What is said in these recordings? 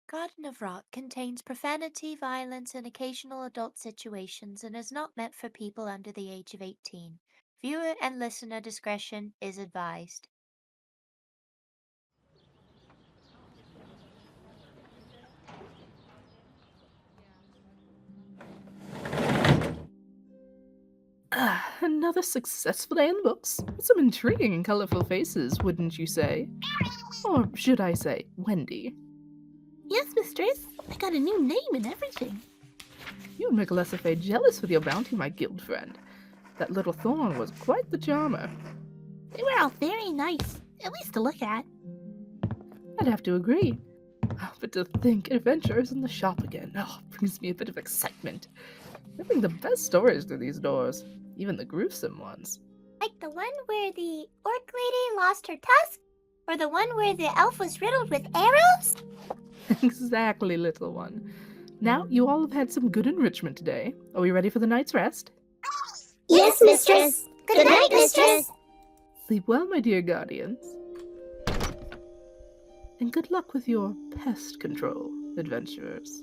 Garden of Rot contains profanity, violence, and occasional adult situations and is not meant for people under the age of 18. Viewer and listener discretion is advised. Another successful day in the books. Some intriguing and colorful faces, wouldn't you say? Or should I say, Wendy? Yes, mistress. I got a new name and everything. You'd make Lesafay jealous with your bounty, my guild friend. That little Thorn was quite the charmer. They were all very nice, at least to look at. I'd have to agree. Oh, but to think adventurers in the shop again, brings me a bit of excitement. They bring the best stories through these doors, even the gruesome ones. Like the one where the orc lady lost her tusk? Or the one where the elf was riddled with arrows? Exactly, little one. Now, you all have had some good enrichment today. Are we ready for the night's rest? Yes, mistress. Good night, mistress. Sleep well, my dear guardians. And good luck with your pest control, adventurers.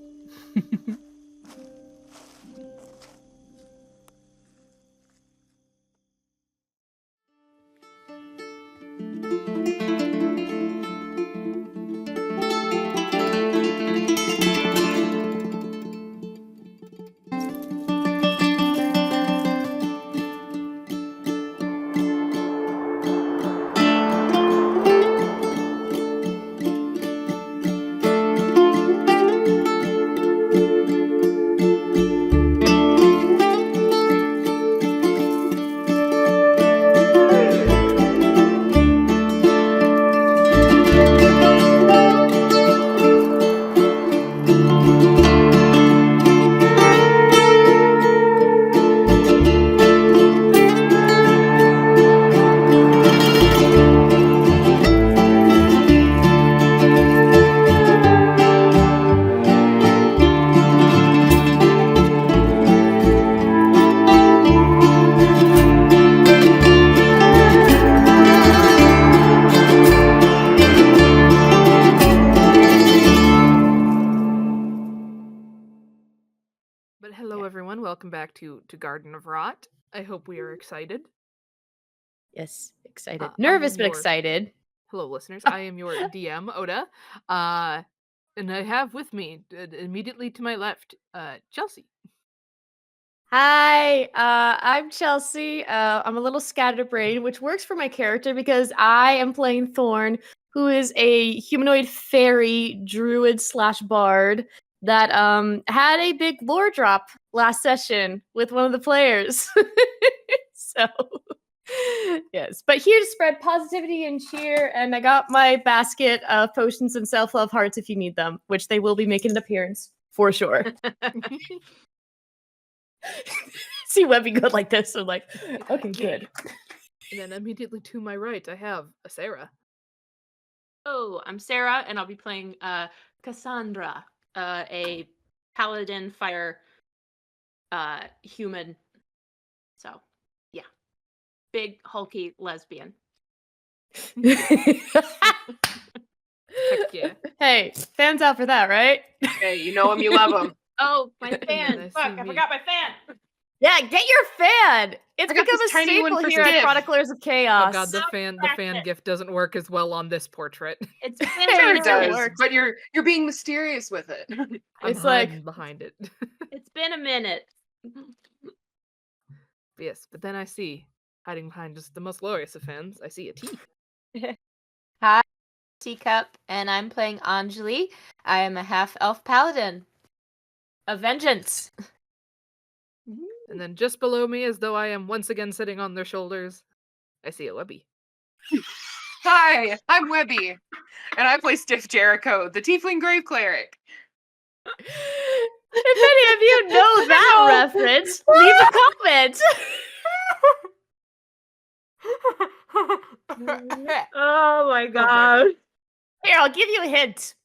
But hello, everyone. Welcome back to Garden of Rot. I hope we are excited. Yes, excited. I Nervous, am but your- excited. Hello, listeners. I am your DM, Ota. And I have with me, immediately to my left, Chelsea. Hi, I'm Chelsea. I'm a little scatterbrained, which works for my character because I am playing Thorn, who is a humanoid fairy druid slash bard that had a big lore drop last session with one of the players. So yes, but here to spread positivity and cheer, and I got my basket of potions and self-love hearts if you need them, which they will be making an appearance for sure. See Webby go like this, so like, okay, good. And then immediately to my right, I have Sarah. Oh, I'm Sarah, and I'll be playing Cassandra, a paladin fire human. So, yeah. Big, hulky lesbian. Heck yeah. Hey, fans out for that, right? Hey, you know him, you love him. Oh, my And then fan! I Fuck, see I me. forgot my fan! Yeah, get your fan! It's I got become this a tiny one staple for here at Steve. Chroniclers of Oh Chaos. god, the fan practice. gift doesn't work as well on this portrait. It's been Sure It it still does, works. but you're being mysterious with it. I'm It's like- hiding behind it. It's been a minute. Yes, but then I see, hiding behind just the most glorious of fans, I see a teeth. Hi, Teacup, and I'm playing Anjeli. I am a half-elf paladin of vengeance. And then just below me, as though I am once again sitting on their shoulders, I see a Webby. Hi, I'm Webby, and I play Stiff Jeriko, the Tiefling Grave Cleric. If any of you know that reference, leave a comment. Oh my god. Here, I'll give you a hint.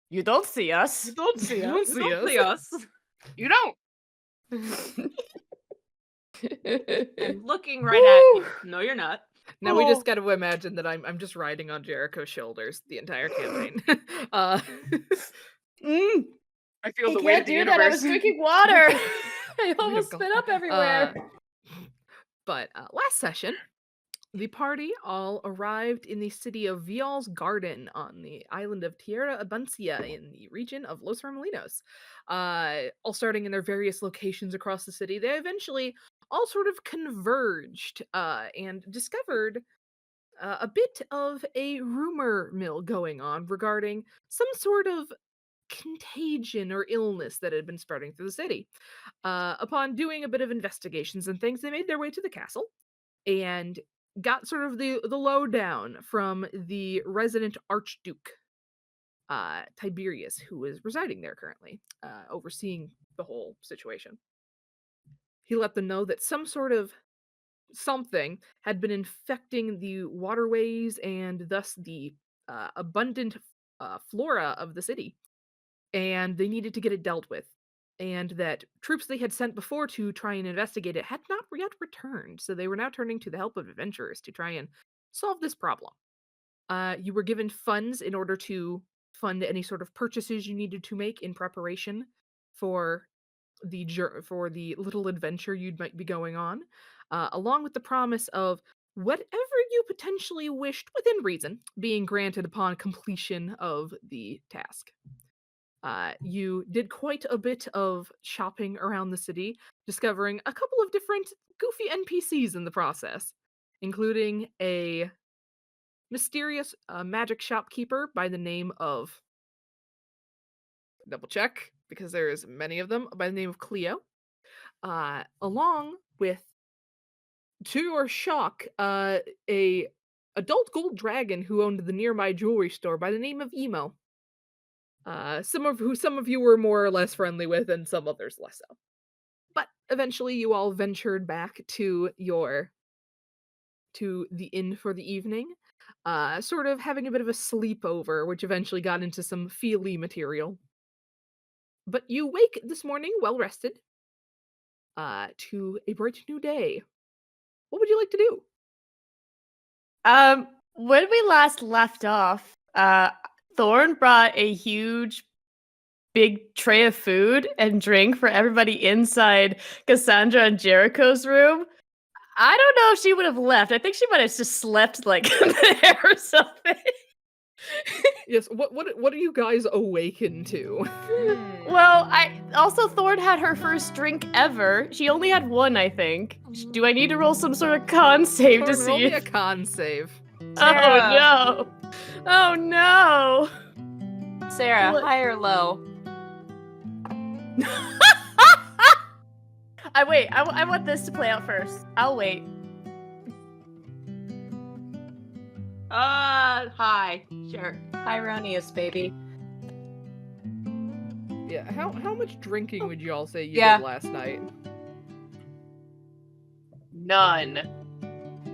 You don't see us. Don't see You don't see us. You don't. I'm looking right at you. No, you're not. Now we just got to imagine that I'm just riding on Jericho's shoulders the entire campaign. I feel I the weight can't of the do that. I was universe. drinking water. I have almost gone. spit up everywhere. But last session, the party all arrived in the city of Vial's Garden on the island of Tierra Abancia in the region of Los Remolinos. All starting in their various locations across the city, they eventually all sort of converged and discovered a bit of a rumor mill going on regarding some sort of contagion or illness that had been spreading through the city. Upon doing a bit of investigations and things, they made their way to the castle and got sort of the lowdown from the resident Archduke, Tiberius, who is residing there currently, overseeing the whole situation. He let them know that some sort of something had been infecting the waterways and thus the abundant flora of the city, and they needed to get it dealt with. And that troops they had sent before to try and investigate it had not yet returned, so they were now turning to the help of adventurers to try and solve this problem. You were given funds in order to fund any sort of purchases you needed to make in preparation for the little adventure you might be going on, along with the promise of whatever you potentially wished within reason being granted upon completion of the task. You did quite a bit of shopping around the city, discovering a couple of different goofy NPCs in the process, including a mysterious magic shopkeeper by the name of, double check because there's many of them, by the name of Cleo, along with, to your shock, a adult gold dragon who owned the nearby jewelry store by the name of Emo. Some of you were more or less friendly with, and some others less so. But eventually, you all ventured back to the inn for the evening, sort of having a bit of a sleepover, which eventually got into some feely material. But you wake this morning well rested, to a bright new day. What would you like to do? When we last left off, Thorn brought a huge big tray of food and drink for everybody inside Cassandra and Jeriko's room. I don't know if she would have left. I think she might have just slept like there or something. Yes, what are you guys awakened to? Well, Thorn had her first drink ever. She only had one, I think. Do I need to roll some sort of con save to Thorn, roll see? me a con save. Oh no! Oh no! Sarah, What? high or low? I want this to play out first. I'll wait. Hi. Sure. Hieronius, baby. Yeah, how much drinking would you all say you Yeah. did last night? None.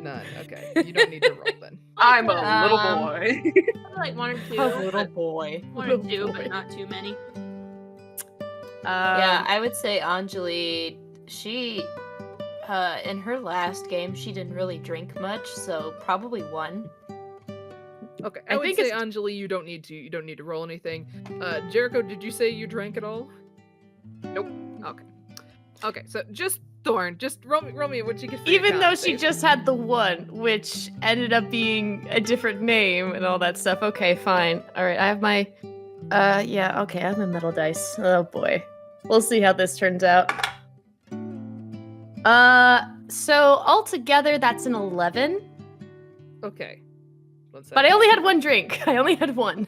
None. Okay, you don't need to roll then. I'm a little Um, boy. Like one or two. A little but- boy. One or two, but not too many. Yeah, I would say Anjeli, she, in her last game, she didn't really drink much, so probably one. Okay, I I would think say it's- Anjeli, you don't need to roll anything. Jeriko, did you say you drank at all? Nope. Okay, so just Thorn, just roll me what you get. For Even your though con she save. just had the one, which ended up being a different name and all that stuff. Okay, fine. All right, I have my, yeah, okay, I have my metal dice. Oh boy, we'll see how this turns out. So altogether, that's an 11. Okay. But I only had one drink. I only had one.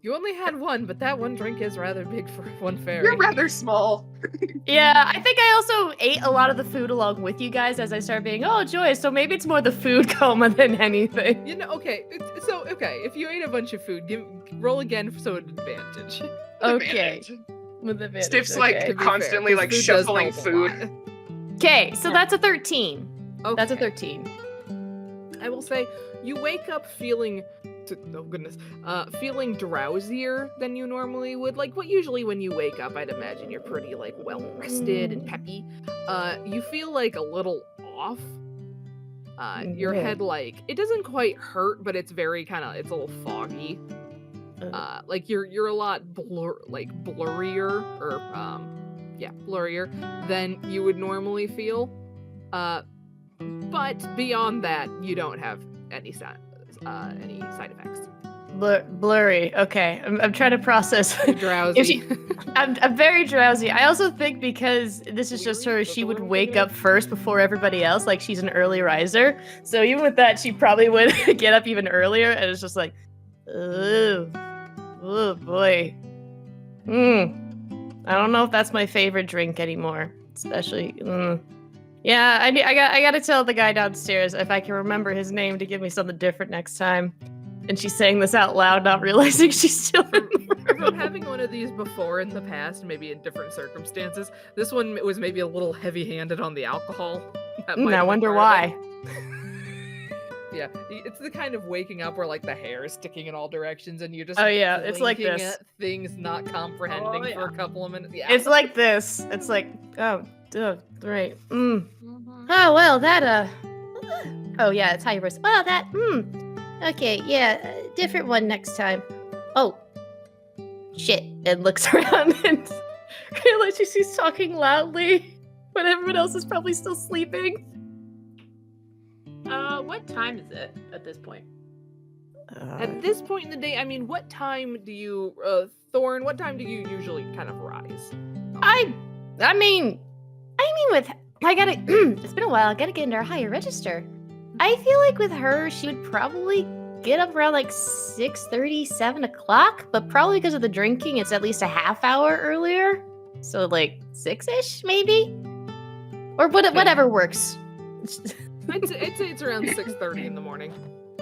You only had one, but that one drink is rather big for one fairy. You're rather small. Yeah, I think I also ate a lot of the food along with you guys as I started being, oh, joyous. So maybe it's more the food coma than anything. You know, okay. Okay, if you ate a bunch of food, roll again so an advantage. Okay. Advantage. With advantage. Stiff's okay. like To be constantly fair, 'cause like food does shuffling help a food. lot. Okay, so that's a 13. That's a Okay. 13. I will say you wake up feeling feeling drowsier than you normally would. Like what usually when you wake up, I'd imagine you're pretty like well rested and peppy. You feel like a little off. Your Yeah. head like it doesn't quite hurt, but it's very it's a little foggy. Like you're a lot blurrier or blurrier than you would normally feel. But beyond that, you don't have any side effects. Blurry. Okay, I'm trying to process. You're drowsy. I'm very drowsy. I also think because this is just her, she would wake up first before everybody else. Like she's an early riser. So even with that, she probably would get up even earlier. And it's just like, oh boy. I don't know if that's my favorite drink anymore. Especially. Yeah, I gotta tell the guy downstairs if I can remember his name to give me something different next time. And she's saying this out loud, not realizing she's still From having one of these before in the past, maybe in different circumstances, this one was maybe a little heavy-handed on the alcohol. I wonder why. Yeah, it's the kind of waking up where like the hair is sticking in all directions and you're just it's like blinking this. at things not comprehending for a couple of minutes. Yeah, It's like this. It's like, right. Oh well, that oh yeah, it's how you voice. Well, that okay, yeah, different one next time. Oh shit! And looks around and realizes she's talking loudly when everyone else is probably still sleeping. What time is it at this point? At this point in the day, I mean, what time do you, Thorn? What time do you usually kind of rise? I mean, with I gotta. It's been a while. I gotta get into her higher register. I feel like with her, she would probably get up around like 6:30, 7 o'clock. But probably because of the drinking, it's at least a half hour earlier. So like 6-ish, maybe, or whatever works. I'd say it's around 6:30 in the morning.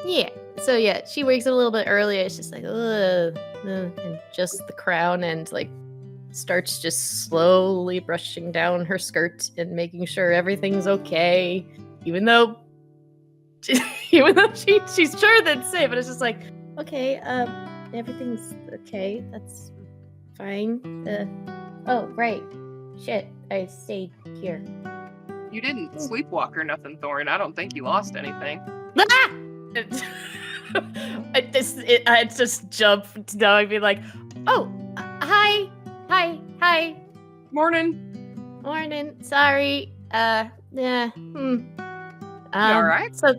Yeah. So yeah, she wakes up a little bit earlier. It's just like, and just the crown and like starts just slowly brushing down her skirt and making sure everything's okay, even though she's sure that it's safe. But it's just like, okay, everything's okay. That's fine. Oh right, shit, I stayed here. You didn't sleepwalk or nothing, Thorn. I don't think you lost anything. Ah! I just jump down. I'd be like, oh, hi. Morning. Sorry. Yeah. You all right? So,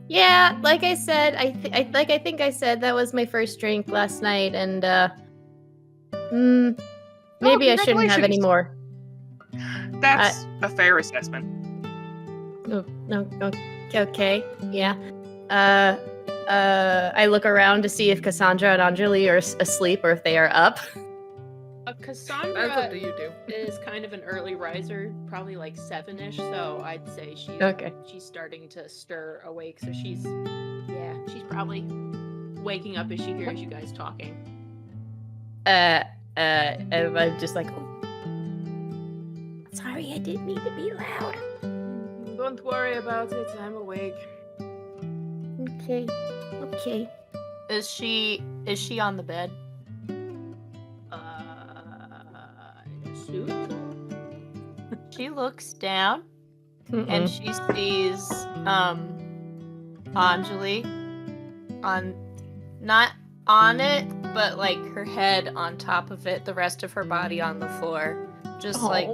yeah, like I said, I think I said that was my first drink last night, and maybe I shouldn't have any more. That's a fair assessment. No, okay, yeah. I look around to see if Cassandra and Anjeli are asleep or if they are up. Cassandra That's up to you two. is kind of an early riser, probably like 7-ish, so I'd say she's starting to stir awake, so she's probably waking up as she hears you guys talking. And I'm just like, oh. Sorry, I didn't mean to be loud. Don't worry about it, I'm awake. Okay. Is she on the bed? In a suit? She looks down and she sees Anjeli not on it, but like her head on top of it, the rest of her body on the floor. Just like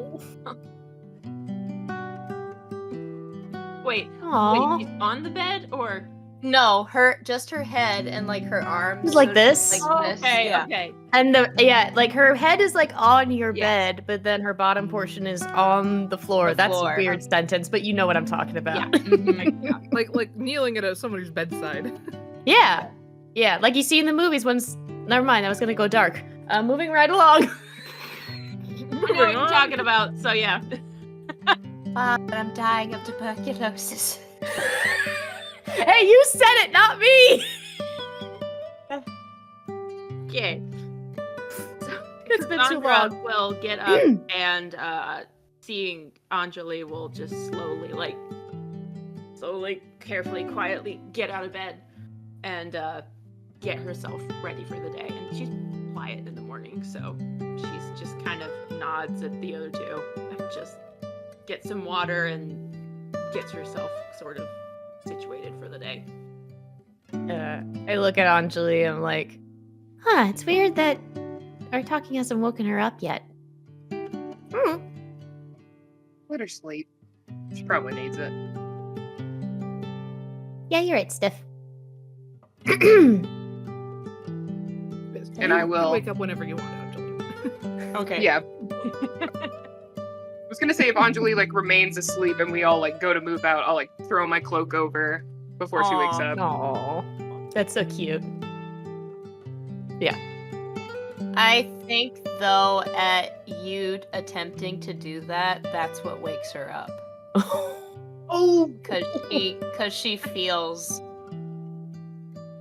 Wait, she's on the bed or no, just her head and like her arms like this. Okay. And like her head is like on your bed, but then her bottom portion is on the floor. That's a weird sentence, but you know what I'm talking about. Yeah. like kneeling at somebody's bedside. Yeah, like you see in the movies. Never mind, I was gonna go dark. Moving right along. I know what you're talking about, so yeah. But I'm dying of tuberculosis. Hey, you said it, not me! Okay. It's been too Cassandra long. will get up and seeing Anjeli will just slowly, carefully, quietly get out of bed and get herself ready for the day. And she's quiet in the morning, so she's just kind of nods at the other two and just gets some water and gets herself sort of situated for the day. I look at Anjeli and I'm like, Huh, it's weird that our talking hasn't woken her up yet. Let her sleep. She probably needs it. Yeah, you're right, Stiff. And I will wake up whenever you want, Anjeli. Okay. Yeah. I was gonna say if Anjeli like remains asleep and we all like go to move out, I'll like throw my cloak over before she wakes Aw. up. Aww. That's so cute. Yeah. I think, though, at you attempting to do that, that's what wakes her up. Oh, Cause she feels,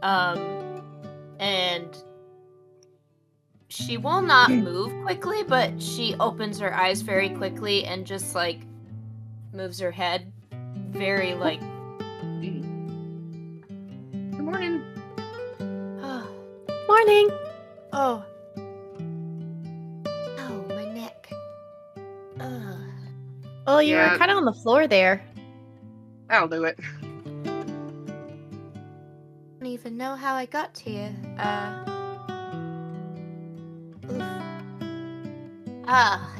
and she will not move quickly, but she opens her eyes very quickly and just, like, moves her head very, like, good morning. Morning. Oh. Oh, my neck. Ugh. Oh, you Yeah. were kind of on the floor there. I'll do it. Don't even know how I got here. Oof.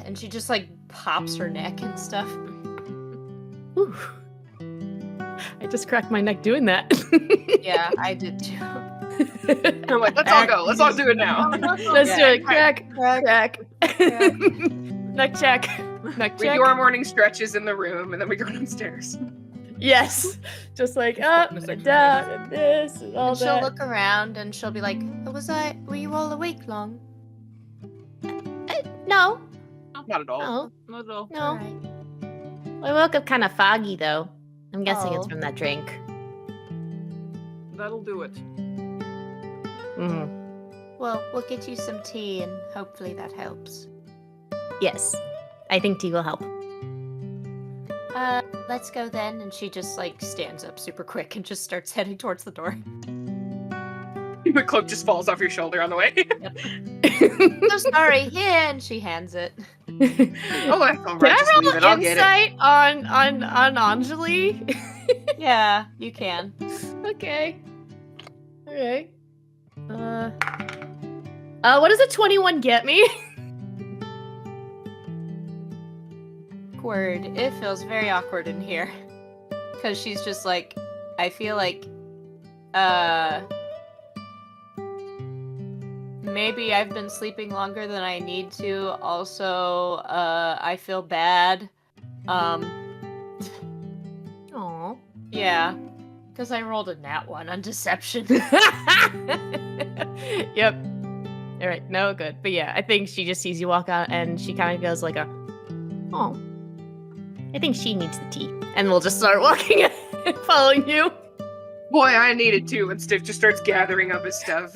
and she just, like, pops her neck and stuff. Ooh. I just cracked my neck doing that. Yeah, I did too. I'm like, let's all go. Let's all do it now. Let's do it. Crack. Neck check. Neck We check. do our morning stretches in the room and then we go downstairs. Yes. Just like up fitness and down and this and all And she'll that. look around and she'll be like, were you all awake long? No. Not at all. No. Not at all. No. Alright. I woke up kind of foggy though. I'm guessing it's Oh. from that drink. That'll do it. Well, we'll get you some tea and hopefully that helps. Yes. I think tea will help. Let's go then. And she just, like, stands up super quick and just starts heading towards the door. My cloak just falls off your shoulder on the way. So sorry, here, and she hands it. Oh, that's all Can right. I Just leave it. roll I'll get it. insight on Anjeli? Yeah, you can. Okay. Alright. What does a 21 get me? Awkward. It feels very awkward in here. Because she's just like, I feel like, maybe I've been sleeping longer than I need to. Also, I feel bad. Aw. Yeah. Because I rolled a nat 1 on deception. Yep. Alright, no good. But yeah, I think she just sees you walk out and she kind of goes like oh. I think she needs the tea. And we'll just start walking and following you. Boy, I needed to. And Stiff just starts gathering up his stuff.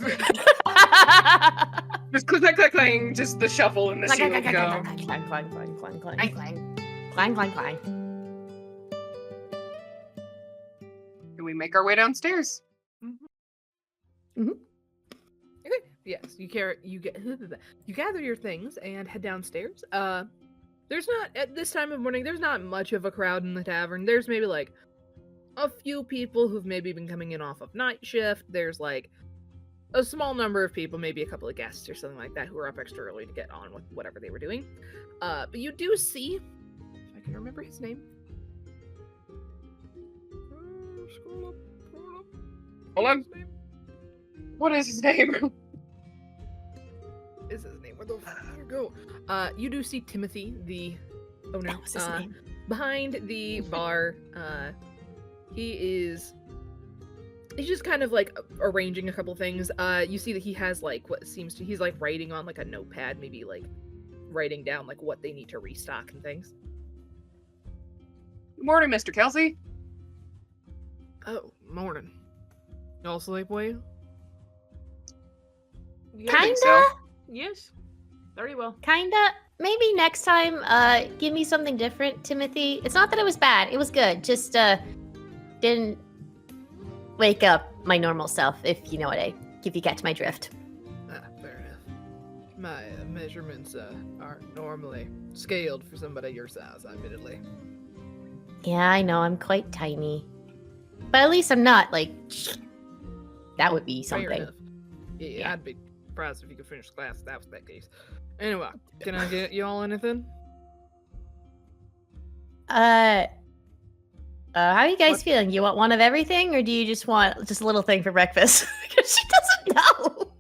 Just click, click, click, clang. Just the shuffle and the seal go. Clang, clang, clang, clang, clang. Clang, clang, clang. And we make our way downstairs. Okay. Yes, you gather your things and head downstairs. There's not at this time of morning. There's not much of a crowd in the tavern. There's maybe like a few people who've maybe been coming in off of night shift. There's like a small number of people, maybe a couple of guests or something like that, who are up extra early to get on with whatever they were doing. But you do see, if I can remember his name. Scroll up. Hold on. What is his name? Is his name? Where the fuck did it go? You do see Timothy, the owner, That was his name. behind the bar. He's just kind of like arranging a couple things. You see that he has like he's like writing on like a notepad, maybe like writing down like what they need to restock and things. Good morning, Mr. Kelsey. Oh, morning. Y'all sleep well? I think so. Yes. Very well. Kinda. Maybe next time, give me something different, Timothy. It's not that it was bad. It was good. Just, didn't wake up my normal self, if you you catch my drift. Fair enough. My measurements aren't normally scaled for somebody your size, admittedly. Yeah, I know. I'm quite tiny. But at least I'm not, like... That would be Fair something. enough. Yeah, Yeah. I'd be surprised if you could finish class if that was that case. Anyway, can I get y'all anything? How are you guys feeling? You want one of everything, or do you just want just a little thing for breakfast? Because she doesn't know.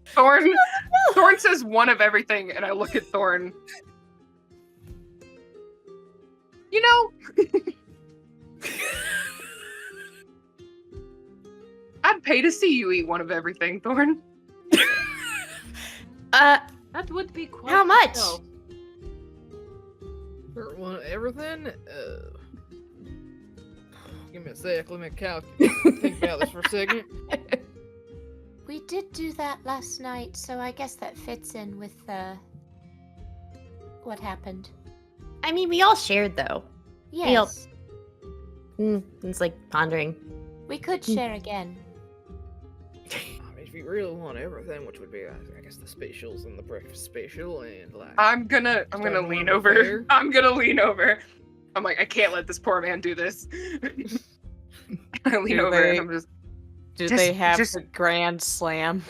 Thorn says one of everything, and I look at Thorn. You know, I'd pay to see you eat one of everything, Thorn. That would be quite. How much? For one, everything? Give me a sec, let me think about this for a second. We did do that last night, so I guess that fits in with what happened. I mean, we all shared though. Yes, It's like pondering. we could share again. I mean, if you really want everything, which would be, I guess, the spatials and the breakfast spatial and like. I'm gonna lean over. Fair. I'm gonna lean over. I'm like, I can't let this poor man do this. I lean over and I'm just. Do they have the Grand Slam?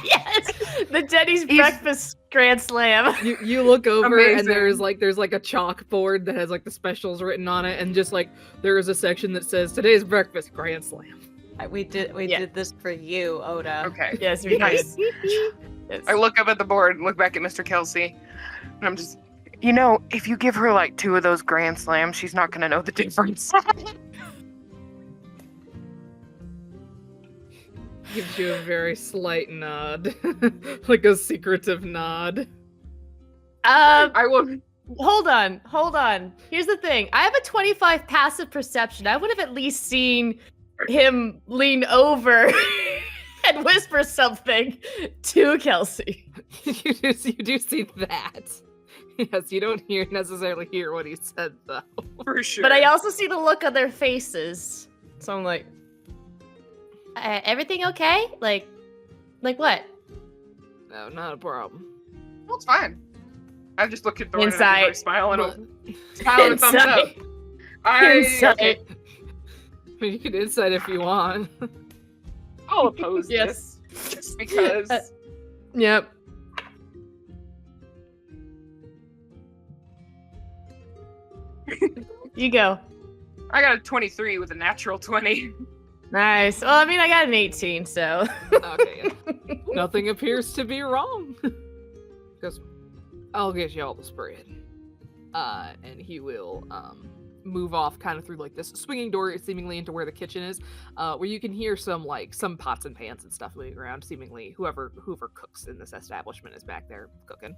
Yes, the Denny's breakfast Grand Slam. You look over Amazing. and there's like a chalkboard that has like the specials written on it, and just like there is a section that says today's breakfast Grand Slam. We did this for you, Ota. Okay. Yes, we Nice. did. Yes. I look up at the board and look back at Mr. Kelsey, and I'm just, you know, if you give her like 2 of those Grand Slams, she's not gonna know the difference. Gives you a very slight nod, like a secretive nod. I will. Hold on. Here's the thing. I have a 25 passive perception. I would have at least seen him lean over and whisper something to Kelsey. you do see that. Yes, you don't necessarily hear what he said though. For sure. But I also see the look on their faces. So I'm like, everything okay? Like what? No, not a problem. Well, it's fine. I just look at Thorn Inside. and I smile and smile and thumbs up. Inside. I mean, you can insight if you want. I'll oppose Yes. this just because. Yep. You go. I got a 23 with a natural 20. Nice. Well, I mean, I got an 18, so. Okay. Nothing appears to be wrong. Because I'll get you all the spread. And he will move off kind of through like this swinging door seemingly into where the kitchen is, where you can hear some pots and pans and stuff moving around. Seemingly whoever cooks in this establishment is back there cooking.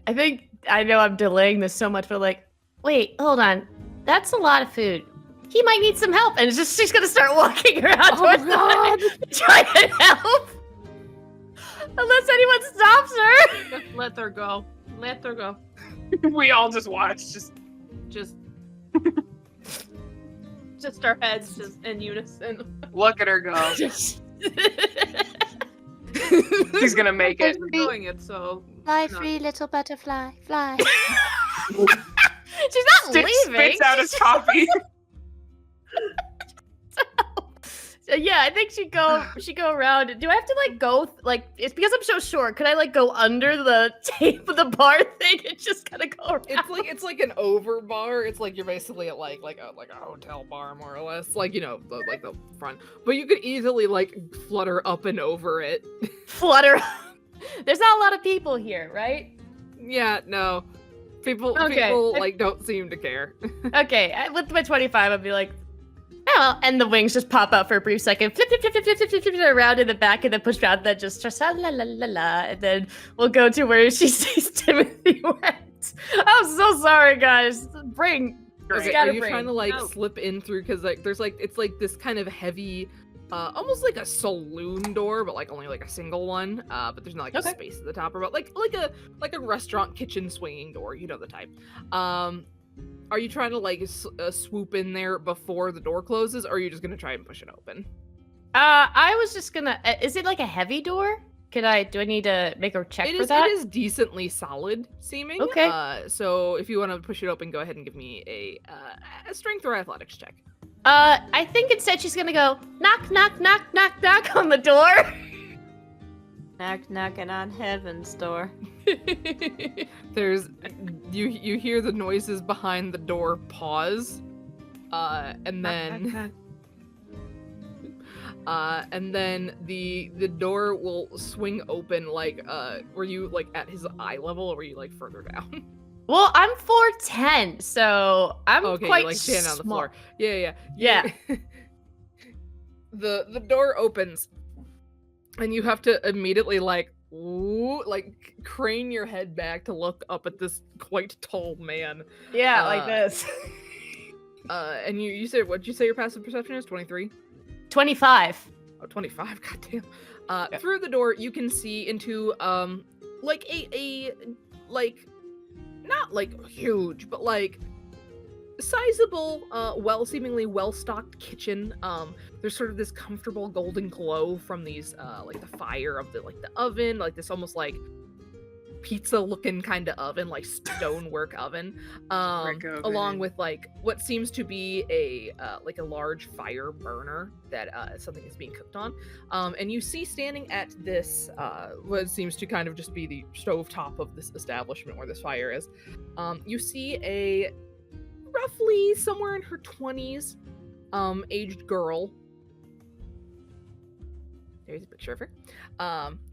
I think I know I'm delaying this so much, but like, wait, hold on. That's a lot of food. He might need some help, and she's gonna start walking around towards the trying to help. Unless anyone stops her. Let her go. Let her go. We all just watch. Just our heads just in unison. Look at her go. She's gonna make it. We're doing it, so Fly No. free, little butterfly, fly. She's not leaving. Spits out his coffee. So, yeah, I think she go around. Do I have to like go it's because I'm so short. Could I like go under the tape of the bar thing and just kind of go around? It's like an over bar. It's like you're basically at like a hotel bar more or less. Like, you know, like the front. But you could easily like flutter up and over it. Flutter. There's not a lot of people here, right? Yeah, no. People like don't seem to care. Okay, with my 25, I'd be like, oh, well, and the wings just pop out for a brief second, flip around in the back, and then push out, that just la la la la, and then we'll go to where she sees Timothy went. I'm so sorry, guys. Bring. Okay, are you trying to like slip in through? Because like there's like it's like this kind of heavy, almost like a saloon door, but like only like a single one. But there's not like a space at the top, or about like a restaurant kitchen swinging door. You know the type. Are you trying to like swoop in there before the door closes, or are you just gonna try and push it open? I was just gonna. Is it like a heavy door? Do I need to make a check for that? It is decently solid seeming. Okay. So if you want to push it open, go ahead and give me a strength or athletics check. I think instead she's gonna go knock, knock, knock, knock, knock on the door. Knocking on heaven's door. There's you hear the noises behind the door pause, and then the door will swing open like were you like at his eye level or were you like further down? Well, I'm 4'10", so I'm quite you're like standing on the small. floor. Yeah. The door opens, and you have to immediately like crane your head back to look up at this quite tall man. Yeah, like this. And you said what'd you say your passive perception is? 23? 25. Oh, 25. Goddamn. Through the door, you can see into like a not like huge, but like sizable, seemingly well-stocked kitchen. There's sort of this comfortable golden glow from these like the fire of the oven, like this almost like pizza looking kind of oven, like stonework oven, along with like what seems to be a large fire burner that something is being cooked on. And you see standing at this what seems to kind of just be the stovetop of this establishment where this fire is, you see a roughly somewhere in her 20s aged girl. There's a picture of her,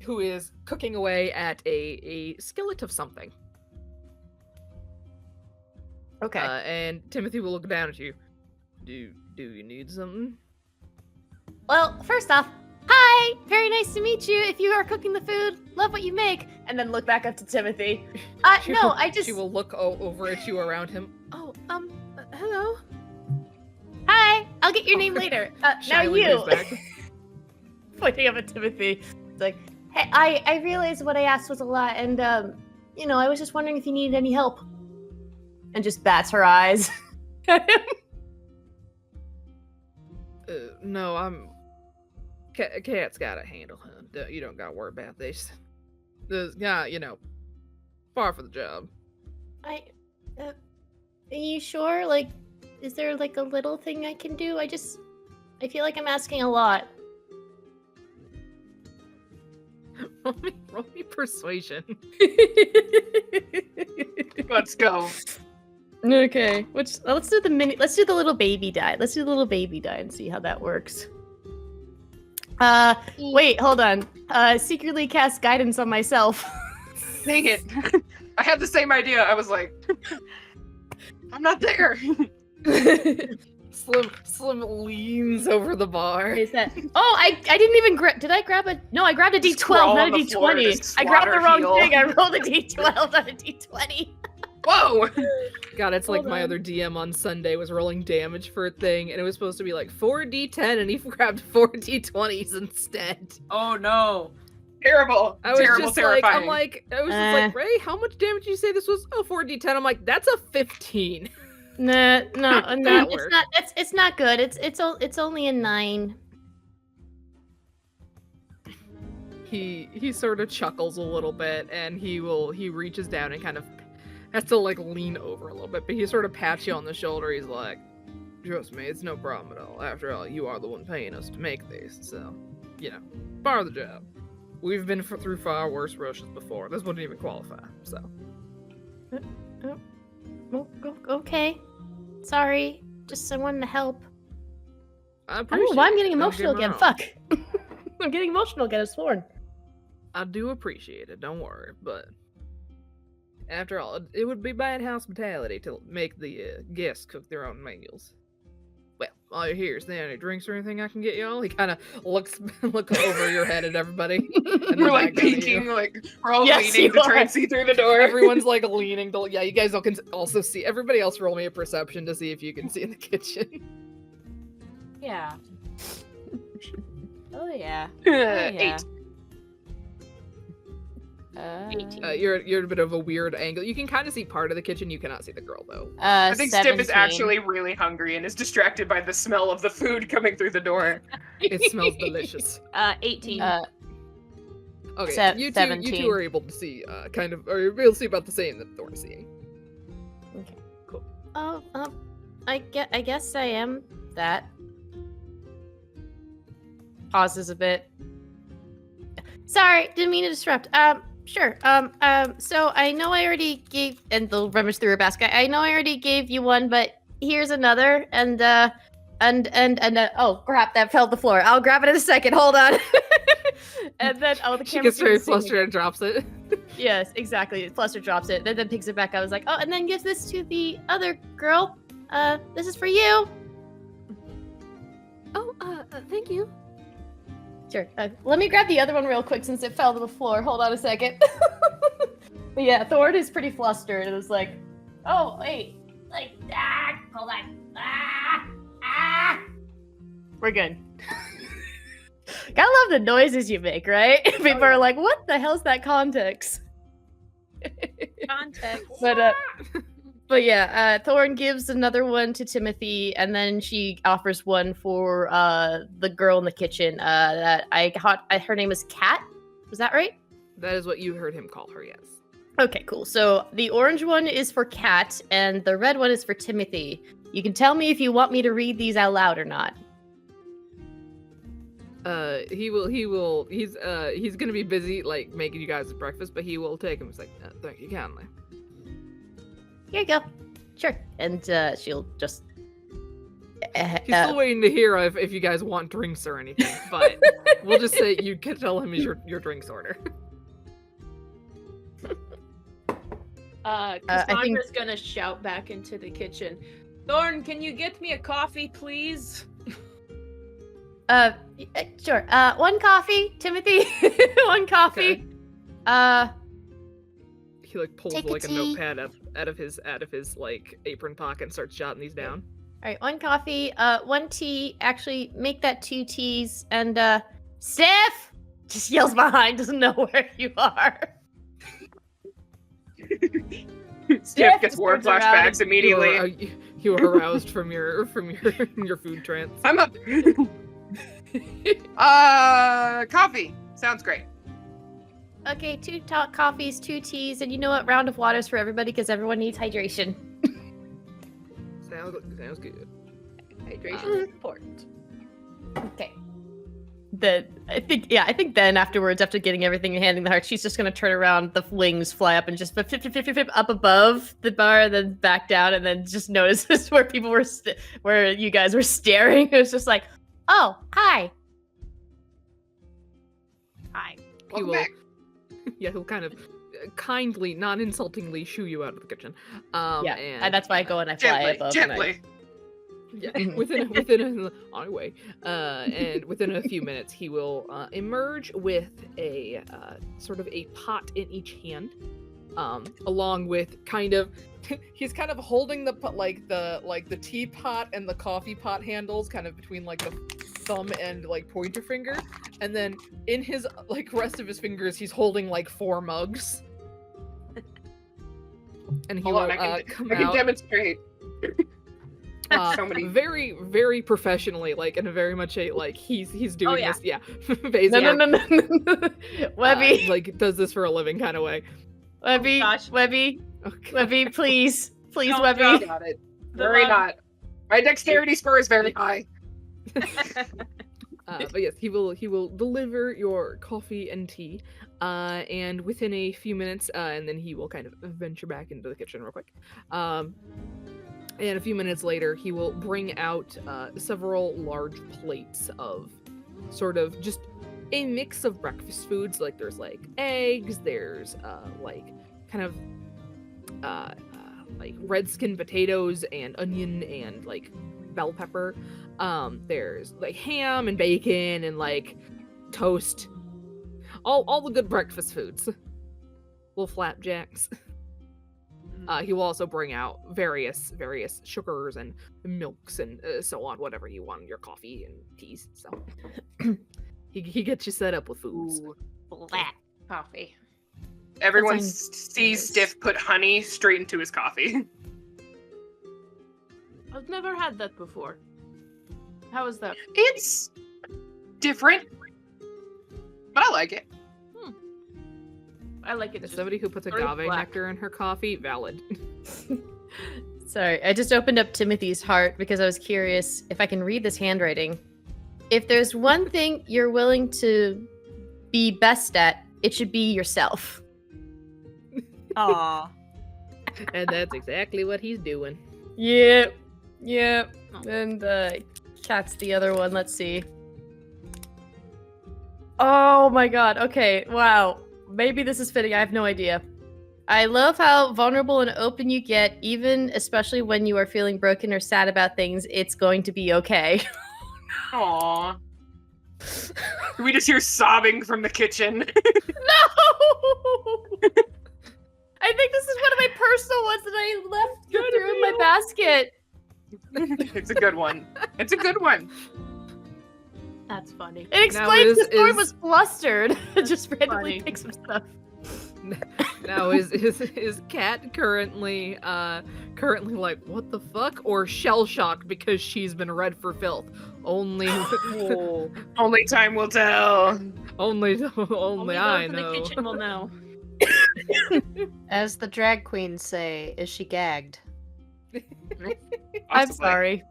who is cooking away at a skillet of something. Okay. And Timothy will look down at you. Do you need something? Well, first off, hi! Very nice to meet you. If you are cooking the food, love what you make. And then look back up to Timothy. She will look over at you around him. Oh, hello. Hi! I'll get your name later. Now you. Goes back. Pointing up at Timothy. It's like, hey, I realized what I asked was a lot, and, I was just wondering if you needed any help. And just bats her eyes at him. No, Cat's got a handle, huh? You don't gotta worry about this. This guy, far for the job. Are you sure? Like, is there, like, a little thing I can do? I feel like I'm asking a lot. Roll me persuasion. Let's go. Okay. Let's do the little baby die. Let's do the little baby die and see how that works. Wait, hold on. Secretly cast guidance on myself. Dang it. I had the same idea. I was like, I'm not there. Slim leans over the bar. Is that? Oh, I didn't even grab. Did I grab a? No, I grabbed a D12, not a D20. I grabbed the wrong thing. I rolled a D12, not a D20. Whoa! God, it's like my other DM on Sunday was rolling damage for a thing, and it was supposed to be like 4d10, and he grabbed 4d20s instead. Oh no! Terrible. I was just terrifying. like, Ray, how much damage did you say this was? Oh, 4d10. I'm like, that's a 15. No, it's not. It's not good. It's only a 9. He sort of chuckles a little bit, and he reaches down and kind of has to like lean over a little bit, but he sort of pats you on the shoulder. He's like, trust me, it's no problem at all. After all, you are the one paying us to make these, so part of the job. We've been through far worse rushes before. This wouldn't even qualify, so. Okay. Sorry. Just I wanted to help. I don't know why I'm getting appreciate it. emotional again. Fuck. I'm getting emotional again. It's Thorn. I do appreciate it. Don't worry. But after all, it would be bad hospitality to make the guests cook their own meals. Well, all you hear is there any drinks or anything I can get y'all? He kind of look over your head at everybody. And we're like peeking, like we're all leaning to try and see through the door. Everyone's like leaning to. Yeah, you guys all can also see. Everybody else roll me a perception to see if you can see in the kitchen. Yeah. Oh yeah. 8. You're a bit of a weird angle. You can kind of see part of the kitchen. You cannot see the girl though. I think 17. Stiff is actually really hungry and is distracted by the smell of the food coming through the door. It smells delicious. 18. Okay, you two are able to see kind of, or you're able to see about the same that Thorn is seeing. Okay, cool. I guess I am that. Pauses a bit. Sorry, didn't mean to disrupt. Sure. So I know I already gave, and they'll rummage through her basket. I know I already gave you one, but here's another, and oh crap, that fell to the floor. I'll grab it in a second. Hold on. And then the She camera gets very didn't see me. flustered and drops it. Yes, exactly. Fluster drops it, then picks it back. I was like, oh, and then gives this to the other girl. This is for you. Oh, thank you. Sure. Let me grab the other one real quick since it fell to the floor. Hold on a second. But yeah, Thorn is pretty flustered. It was like, oh, wait. Like, hold on. We're good. Gotta love the noises you make, right? People are like, what the hell's that context? Context. But yeah, Thorn gives another one to Timothy, and then she offers one for the girl in the kitchen. That I got. Her name is Kat. Was that right? That is what you heard him call her, yes. Okay, cool. So the orange one is for Kat, and the red one is for Timothy. You can tell me if you want me to read these out loud or not. He will. He's gonna be busy, like, making you guys breakfast, but he will take him. He's like, thank you kindly. Here you go. Sure. And she'll just... He's still waiting to hear if you guys want drinks or anything, but we'll just say you can tell him your drinks order. Cassandra's gonna shout back into the kitchen. Thorn, can you get me a coffee, please? Sure. One coffee, Timothy. One coffee. Okay. He like pulls Take a like a tea. notepad out of his like apron pocket and starts jotting these down. All right, one coffee, one tea. Actually, make that 2 teas. And Steph just yells behind, doesn't know where you are. Steph gets war turns around flashbacks immediately. You are aroused from your food trance. I'm up. Coffee. Sounds great. Okay, 2 coffees, 2 teas, and you know what? Round of waters for everybody because everyone needs hydration. Sounds good. Hydration is important. Okay. I think then afterwards, after getting everything and handing the heart, she's just gonna turn around, the wings fly up and just flip up above the bar, then back down, and then just notices where people were, where you guys were staring. It was just like, oh, hi. Hi. He will. Yeah, he'll kind of kindly, not insultingly, shoo you out of the kitchen. Yeah, and that's why I go and I fly Gently, above. gently. Yeah, within on my way, and within a few minutes, he will emerge with a sort of a pot in each hand, along with he's kind of holding the teapot and the coffee pot handles, kind of between like the thumb and like pointer finger, and then in his like rest of his fingers, he's holding like 4 mugs, and he will come I can out. demonstrate. So many. Very, very professionally, like in a very much a like he's doing this, yeah. No. Webby, like does this for a living kind of way. Webby, gosh. Webby, Okay. Webby, please, Don't Webby. Got it. Very hot. My dexterity score is very high. But yes, he will deliver your coffee and tea, and within a few minutes, and then he will kind of venture back into the kitchen real quick. And a few minutes later, he will bring out several large plates of sort of just a mix of breakfast foods. Like there's like eggs, there's like kind of like red skin potatoes and onion and like bell pepper. There's like ham and bacon and like toast. All the good breakfast foods. Little flapjacks. He will also bring out various sugars and milks and so on, whatever you want in your coffee and teas. So he gets you set up with foods. Ooh, black coffee. Everyone sounds sees nice. Stiff put honey straight into his coffee. I've never had that before. How is that? It's different, but I like it. I like it. As just somebody who puts very agave black. nectar in her coffee, valid. Sorry, I just opened up Timothy's heart because I was curious if I can read this handwriting. If there's one thing you're willing to be best at, it should be yourself. Aw. And that's exactly what he's doing. Yep. And Cat's the other one. Let's see. Oh my god. Okay. Wow. Maybe this is fitting. I have no idea. I love how vulnerable and open you get, even especially when you are feeling broken or sad about things. It's going to be okay. Aww. We just hear sobbing from the kitchen. No! I think this is one of my personal ones that I left through in my basket. It's a good one. It's a good one. That's funny. It explains is- the Thorn is- was flustered. Just randomly Funny. pick some stuff. Now is Cat currently like what the fuck, or shell shocked because she's been read for filth? Only Only time will tell. only Only I those in know. the kitchen will know. As the drag queens say, is she gagged? I'm Possibly. sorry.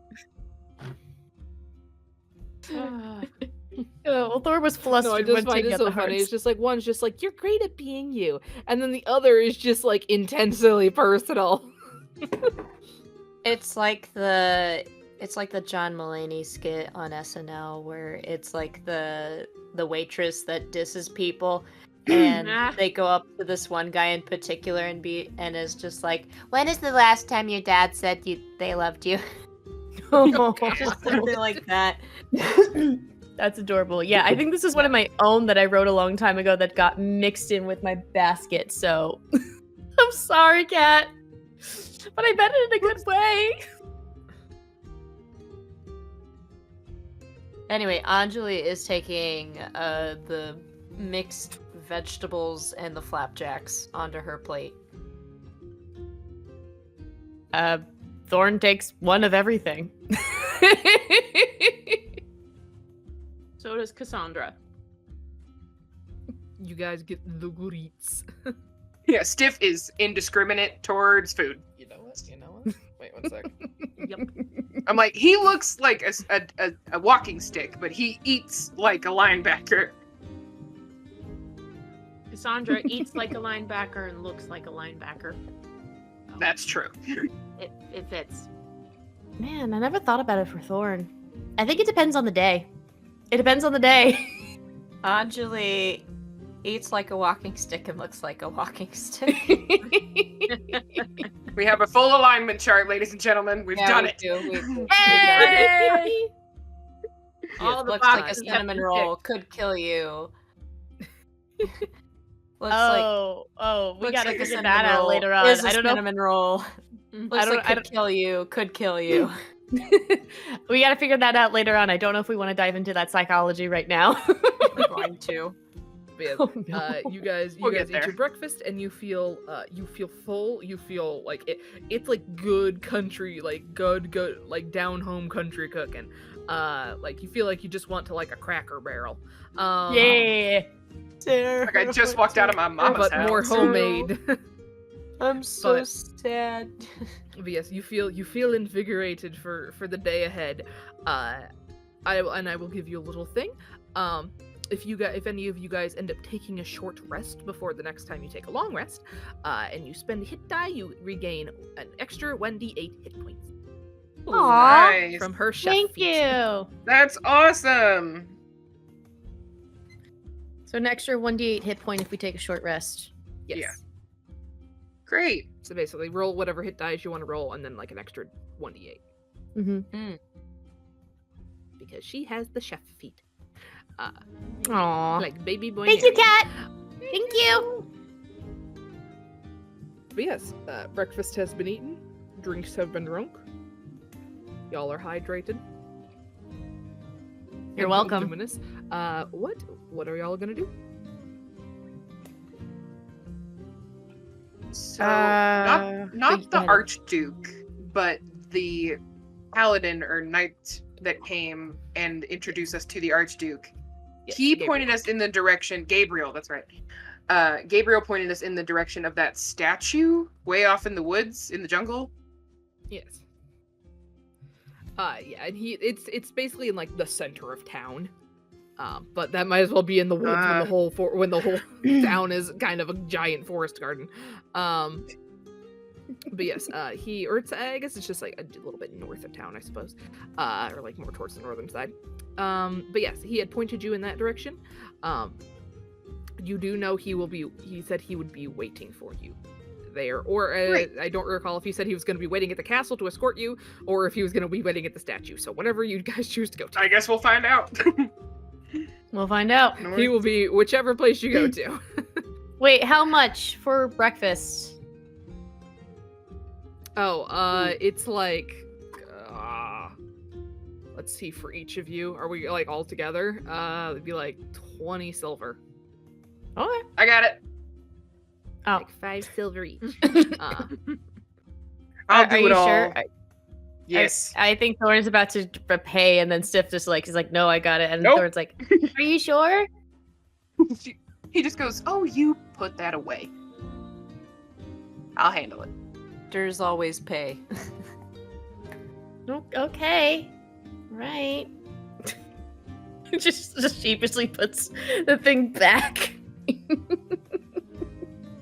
Well, Thor was flustered No, I just when find taking it out so the funny. hearts. It's just like one's just like, you're great at being you, and then the other is just like intensely personal. It's like the John Mulaney skit on SNL where it's like the waitress that disses people and they go up to this one guy in particular and is just like, when is the last time your dad said they loved you? Just something like that. That's adorable. Yeah, I think this is one of my own that I wrote a long time ago that got mixed in with my basket, so I'm sorry, Cat. But I meant it in a good way. Anyway, Anjeli is taking the mixed vegetables and the flapjacks onto her plate. Thorn takes one of everything. So does Cassandra. You guys get the good eats. Yeah, Stiff is indiscriminate towards food. You know what? Wait 1 sec. Yep. I'm like, he looks like a walking stick, but he eats like a linebacker. Cassandra eats like a linebacker and looks like a linebacker. That's true. It fits. Man, I never thought about it for Thorn. I think it depends on the day. It depends on the day. Anjeli eats like a walking stick and looks like a walking stick. We have a full alignment chart, ladies and gentlemen. We've done it. Hey! All the looks like a boxes have cinnamon been roll. Could kill you. Looks We looks gotta like a figure cinnamon that out roll. later on. Is a I don't know. cinnamon roll. Looks like I could kill you. Could kill you. We gotta figure that out later on. I don't know if we want to dive into that psychology right now. We're going to. But yeah, Oh, no. you guys We'll eat get there. your breakfast and you feel full. You feel like it's like good country, like good like down home country cooking. Like you feel like you just want to like a Cracker Barrel. Yeah. Like I just walked out of my mama's but house. more homemade. I'm so But- sad. But yes, you feel invigorated for the day ahead. I will give you a little thing. If any of you guys end up taking a short rest before the next time you take a long rest, and you spend hit die, you regain an extra 1d8 hit points Aw. Nice. from her chef Thank feat. you. That's awesome. So an extra 1d8 hit point if we take a short rest. Yes. Yeah. Great. So basically, roll whatever hit dice you want to roll, and then like an extra 1d8 Mm-hmm. because she has the chef feat. Aww. Like baby boy. Thank you, Mary. Cat. Thank you. But yes, breakfast has been eaten, drinks have been drunk. Y'all are hydrated. You're and welcome. luminous. What are y'all gonna do? So go not the ahead. Archduke, but the paladin or knight that came and introduced us to the Archduke. Yes, He Gabriel. pointed us in the direction. Gabriel, that's right. Gabriel pointed us in the direction of that statue way off in the woods in the jungle. Yes. Yeah, and it's basically in like the center of town. But that might as well be in the woods when the whole town is kind of a giant forest garden. But yes, I guess it's just like a little bit north of town, I suppose, or like more towards the northern side. But yes, he had pointed you in that direction. You do know he said he would be waiting for you there, or I don't recall if he said he was going to be waiting at the castle to escort you, or if he was going to be waiting at the statue. So whatever you guys choose to go to. I guess we'll find out. We'll find out. He will be whichever place you go to. Wait, how much for breakfast? It's like, let's see, for each of you, are we like all together? It'd be like 20 silver. Okay. I got it. Oh. Like 5 silver each. I'll do are it you all. sure? Yes. I think Thorn is about to pay, and then Stiff just like he's like, no, I got it, and Nope. Thorn's like, are you sure? He just goes, "Oh, you put that away. I'll handle it." There's always pay. Okay, right. just sheepishly puts the thing back.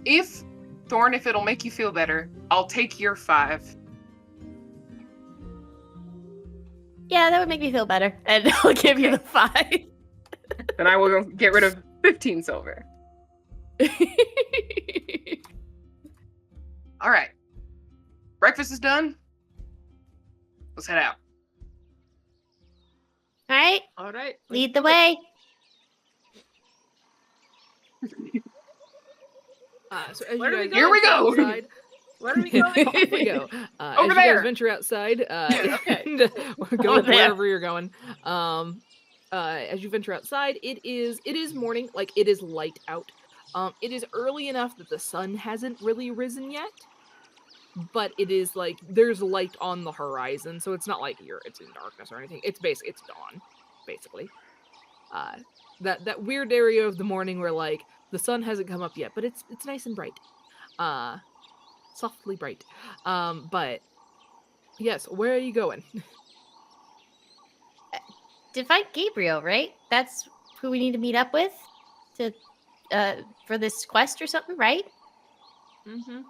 If it'll make you feel better, I'll take your 5. Yeah, that would make me feel better, and I'll give you the 5. Then I will get rid of 15 silver. All right. Breakfast is done. Let's head out. All right, All right. lead the way. So as Where you do we guys go? Here we go. outside, Where are we going? off we go. As Over you there. guys venture outside, Okay. and go Over there. wherever you're going. As you venture outside, it is morning, like it is light out. It is early enough that the sun hasn't really risen yet, but it is like there's light on the horizon, so it's not like it's in darkness or anything. It's dawn, basically. That weird area of the morning where like the sun hasn't come up yet, but it's nice and bright. Softly bright. But yes, where are you going? To find Gabriel, right? That's who we need to meet up with to for this quest or something, right? Mm-hmm.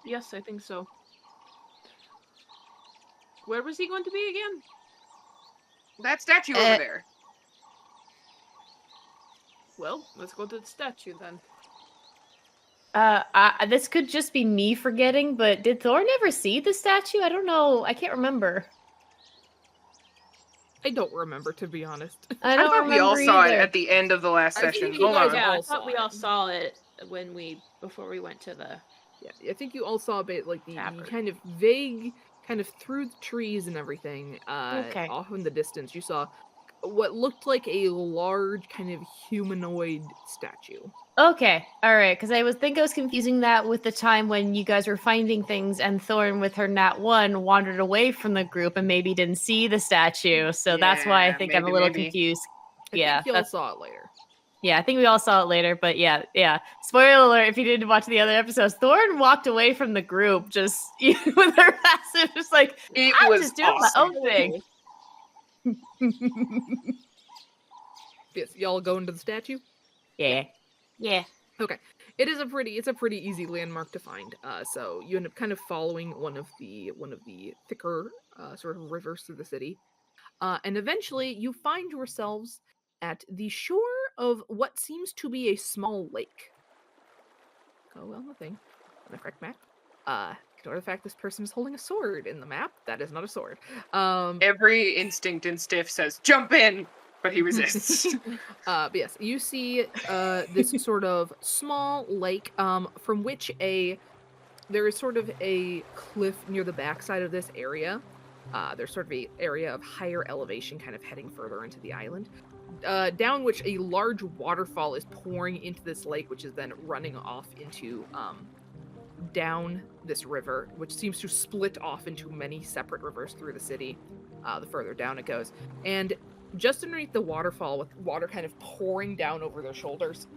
Yes, I think so. Where was he going to be again? That statue over there. Well, let's go to the statue then. This could just be me forgetting, but did Thorn ever see the statue? I don't know. I can't remember. I don't remember, to be honest. I I don't thought we all remember saw it either. at the end of the last I think session. you Hold guys on. Yeah, I all thought saw we all it. saw it before we went to the. Yeah, I think you all saw a bit like the Tavern. kind of vague, kind of through the trees and everything. Okay. Off in the distance, you saw what looked like a large, kind of humanoid statue. Okay, all right. Because I was confusing that with the time when you guys were finding things, and Thorn with her Nat 1 wandered away from the group and maybe didn't see the statue. So that's why I Yeah, think I'm a little maybe. confused. I Yeah, think you all that's- saw it later. yeah. I think we all saw it later, but yeah. Spoiler alert: if you didn't watch the other episodes, Thorn walked away from the group just with her passive, just like It I'm was just doing awesome. my own thing. Yes, y'all go into the statue. Yeah. Yeah. It is a pretty easy landmark to find. So you end up kind of following one of the thicker sort of rivers through the city, and eventually you find yourselves at the shore of what seems to be a small lake. Oh well, nothing on the correct map. Ignore the fact this person is holding a sword in the map. That is not a sword. Every instinct in Stiff says, "Jump in!" But he resists. But yes, you see this sort of small lake from which there is sort of a cliff near the backside of this area. There's sort of a area of higher elevation kind of heading further into the island, down which a large waterfall is pouring into this lake, which is then running off into down this river, which seems to split off into many separate rivers through the city the further down it goes. And just underneath the waterfall, with water kind of pouring down over their shoulders,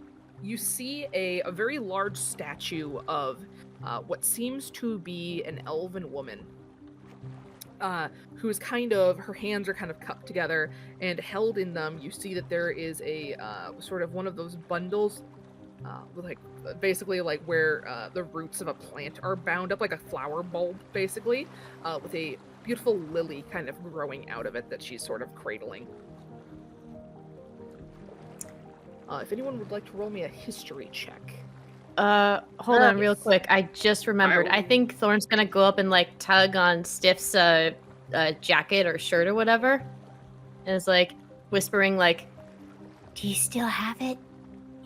you see a very large statue of what seems to be an elven woman. who's kind of, her hands are kind of cupped together, and held in them, you see that there is a sort of one of those bundles, with like basically like where the roots of a plant are bound up, like a flower bulb, basically, with a beautiful lily kind of growing out of it that she's sort of cradling. If anyone would like to roll me a history check. Hold on real quick. I just remembered. I think Thorn's gonna go up and like tug on Stiff's jacket or shirt or whatever. And it's like whispering like, Do you still have it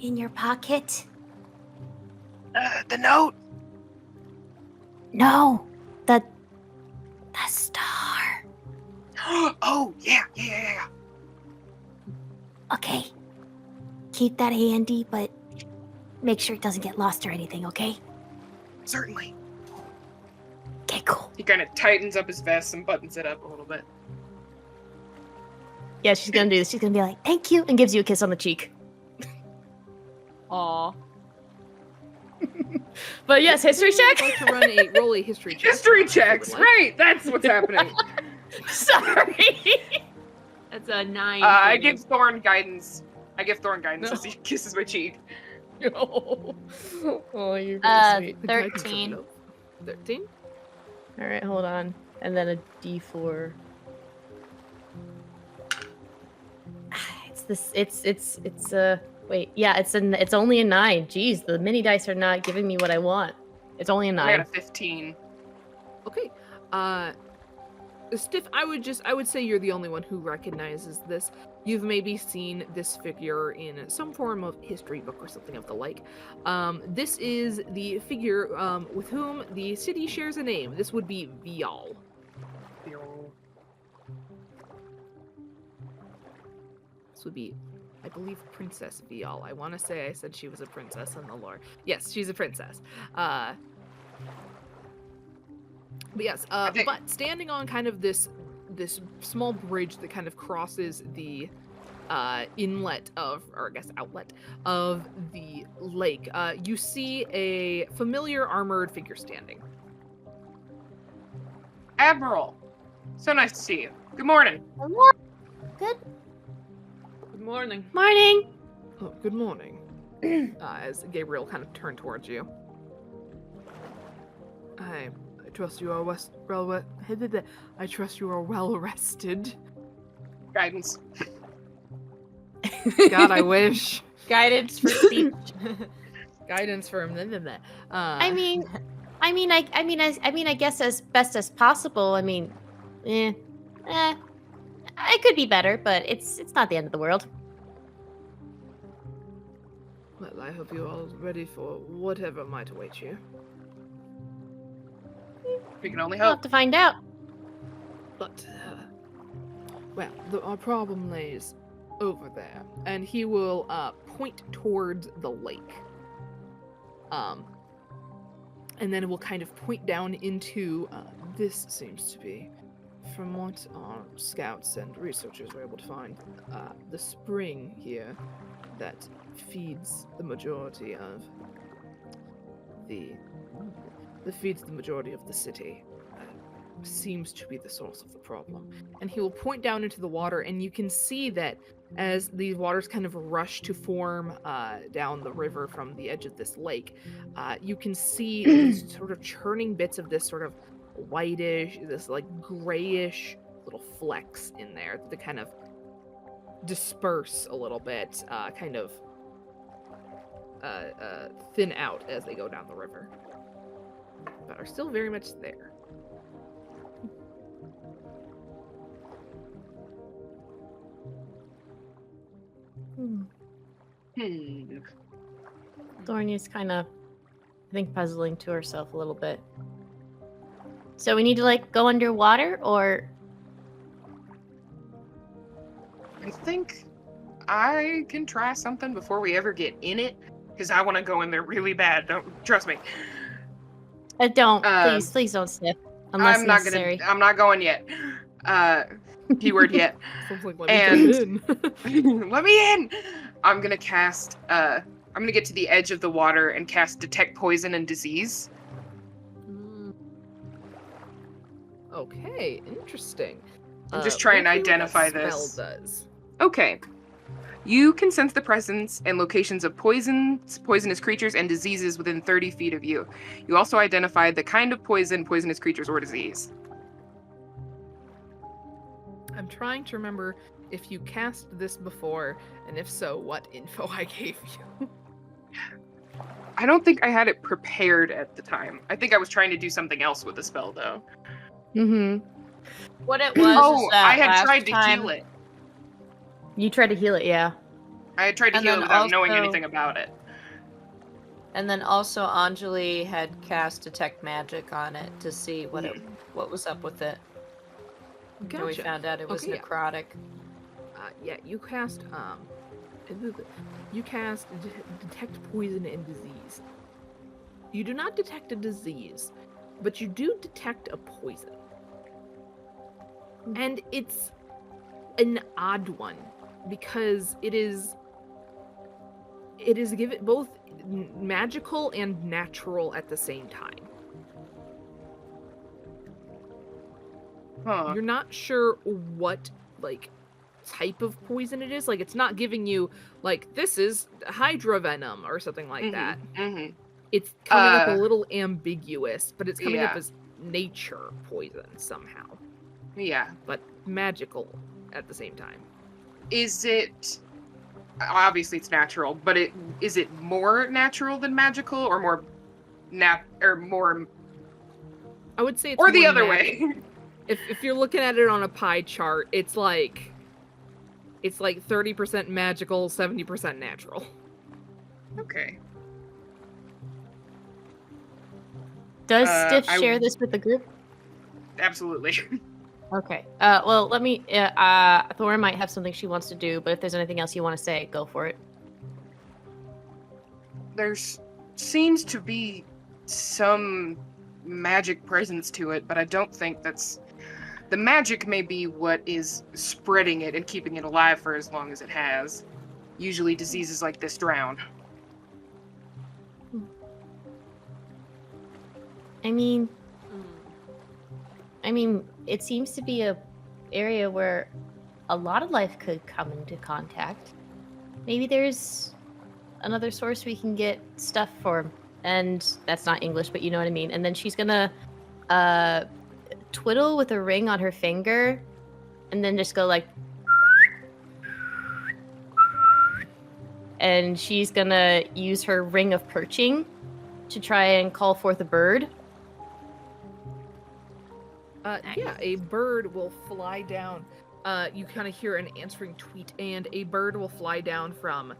in your pocket? The note. No, the star. Oh, yeah. Okay. Keep that handy, but make sure it doesn't get lost or anything, okay? Certainly. Okay, cool. He kind of tightens up his vest and buttons it up a little bit. yeah, she's gonna do this. She's gonna be like, thank you, And gives you a kiss on the cheek. Aw. But yes, history check. I'd like to roll a history check. History checks, right? That's what's happening. Sorry. That's a 9. I give Thorn guidance. As he kisses my cheek. Oh, you're really sweet. The guidance of 13. note. 13? All right, hold on. And then a D4. It's this. It's Wait, yeah, it's only a 9. Jeez, the mini dice are not giving me what I want. It's only a 9. I got a 15. Okay. Stiff, I would say you're the only one who recognizes this. You've maybe seen this figure in some form of history book or something of the like. This is the figure with whom the city shares a name. This would be Vial. This would be, I believe, Princess Vial. I want to say I said she was a princess in the lore. Yes, she's a princess. But yes, but standing on kind of this small bridge that kind of crosses the inlet of, or I guess outlet of the lake, you see a familiar armored figure standing. Admiral, so nice to see you. Good morning. Good morning. Morning. Oh, good morning. As Gabriel kind of turned towards you. I trust you are I trust you are well rested. Guidance. God, I wish. Guidance for speech. Guidance for him. I guess as best as possible. I mean, it could be better, but it's not the end of the world. Well, I hope you're all ready for whatever might await you. We can only We'll hope. have to find out. But, well, our problem lays over there, and he will point towards the lake. And then it will kind of point down into, this seems to be, from what our scouts and researchers were able to find, the spring here that feeds the majority of the city. Seems to be the source of the problem. And he will point down into the water, and you can see that as these waters kind of rush to form down the river from the edge of this lake, you can see these sort of churning bits of this sort of whitish, this like grayish little flecks in there that kind of disperse a little bit, kind of thin out as they go down the river, but are still very much there. Thorn is kind of, I think, puzzling to herself a little bit. So we need to, like, go underwater, or... I think I can try something before we ever get in it, because I want to go in there really bad. Don't trust me. Don't. Please don't sniff. Unless necessary. I'm not going yet. Keyword yet. Sounds like, let me in. Let me in! I'm gonna cast, I'm gonna get to the edge of the water and cast Detect Poison and Disease. Okay, interesting. I'm just trying to let's see what that identify spell this. does. Okay. You can sense the presence and locations of poisonous creatures, and diseases within 30 feet of you. You also identify the kind of poison, poisonous creatures, or disease. I'm trying to remember if you cast this before, and if so, what info I gave you. I don't think I had it prepared at the time. I think I was trying to do something else with the spell, though. Mm-hmm. What it was is that I had last tried to time, heal it. You tried to heal it, yeah. I had tried to And heal it then without knowing also- anything about it. and then also Anjeli had cast detect magic on it to see what was up with it. And we Gotcha. found out it was Okay, yeah. necrotic. Yeah, you cast detect poison and disease. You do not detect a disease, but you do detect a poison. And it's an odd one because it is given both magical and natural at the same time. Huh. You're not sure what like type of poison it is. Like it's not giving you like this is hydra venom or something like that. Mm-hmm. It's coming up a little ambiguous, but it's coming up Yeah. as nature poison somehow, Yeah. but magical at the same time. Is it... Obviously it's natural, but is it more natural than magical, or more more... I would say it's Or the more other magic. way. If you're looking at it on a pie chart, it's like 30% magical, 70% natural. Okay. Does Stiff I- share this with the group? Absolutely. Okay. Well, let me. Thorn might have something she wants to do, but if there's anything else you want to say, go for it. There's seems to be some magic presence to it, but I don't think that's... The magic may be what is spreading it and keeping it alive for as long as it has. Usually diseases like this drown. I mean, it seems to be a area where a lot of life could come into contact. Maybe there's another source we can get stuff for, and that's not English, but you know what I mean. And then she's gonna twiddle with a ring on her finger, and then just go like, and she's gonna use her ring of perching to try and call forth a bird. Yeah, a bird will fly down. You kind of hear an answering tweet, and a bird will fly down from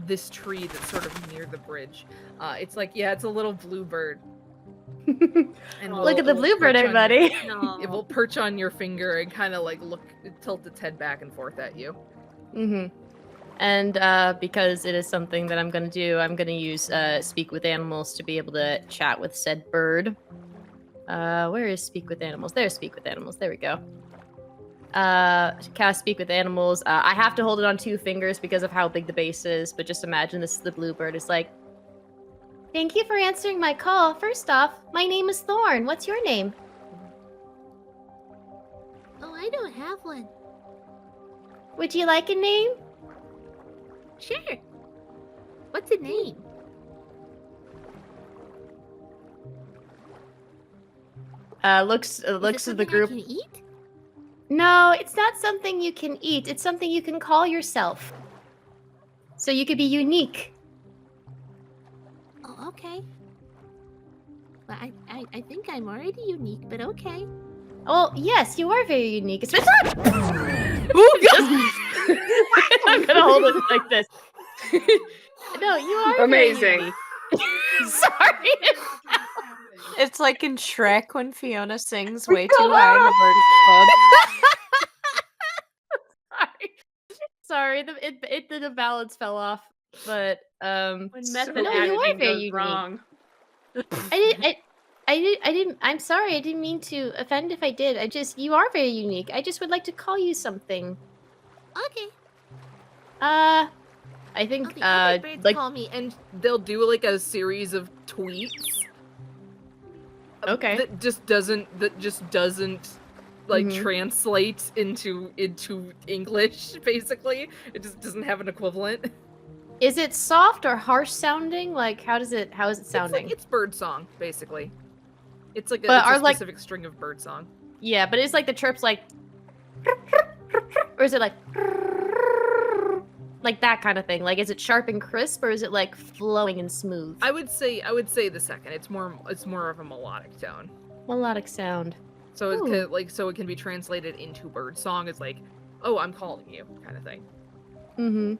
this tree that's sort of near the bridge. It's like, yeah, it's a little blue bird. And Look at the bluebird, perch on everybody. It will perch on your finger and kind of like tilt its head back and forth at you. Mm-hmm. And because it is something that I'm going to do, I'm going to use Speak with Animals to be able to chat with said bird. Where is Speak with Animals? There's Speak with Animals. There we go. Cast Speak with Animals. I have to hold it on 2 fingers because of how big the base is, but just imagine this is the bluebird. It's like, thank you for answering my call. First off, my name is Thorn. What's your name? Oh, I don't have one. Would you like a name? Sure. What's a name? Looks Is it at the something group. I can eat? No, it's not something you can eat. It's something you can call yourself. So you could be unique. Oh, okay. Well, I think I'm already unique, but okay. Well, yes, you are very unique. It's Oh, I'm gonna hold it like this. No, you are very Amazing. unique. Sorry. It's like in Shrek when Fiona sings way too high in the bird club. Sorry, the balance fell off. But When method no, you are editing very goes unique. wrong. I didn't. I'm sorry. I didn't mean to offend if I did. You are very unique. I just would like to call you something. Okay. I think Okay, other birds like call me. and they'll do like a series of tweets. Okay. That just doesn't like Mhm. translate into English. Basically, it just doesn't have an equivalent. Is it soft or harsh sounding? Like, how is it sounding? It's bird song, basically. It's like But it's a are, like- specific string of bird song. Yeah, but it's like the chirps like, or is it like that kind of thing? Like, is it sharp and crisp, or is it like flowing and smooth? I would say the second. It's more of a melodic tone. Melodic sound. So it Ooh. so it can be translated into bird song as like, oh, I'm calling you, kind of thing. Mm-hmm.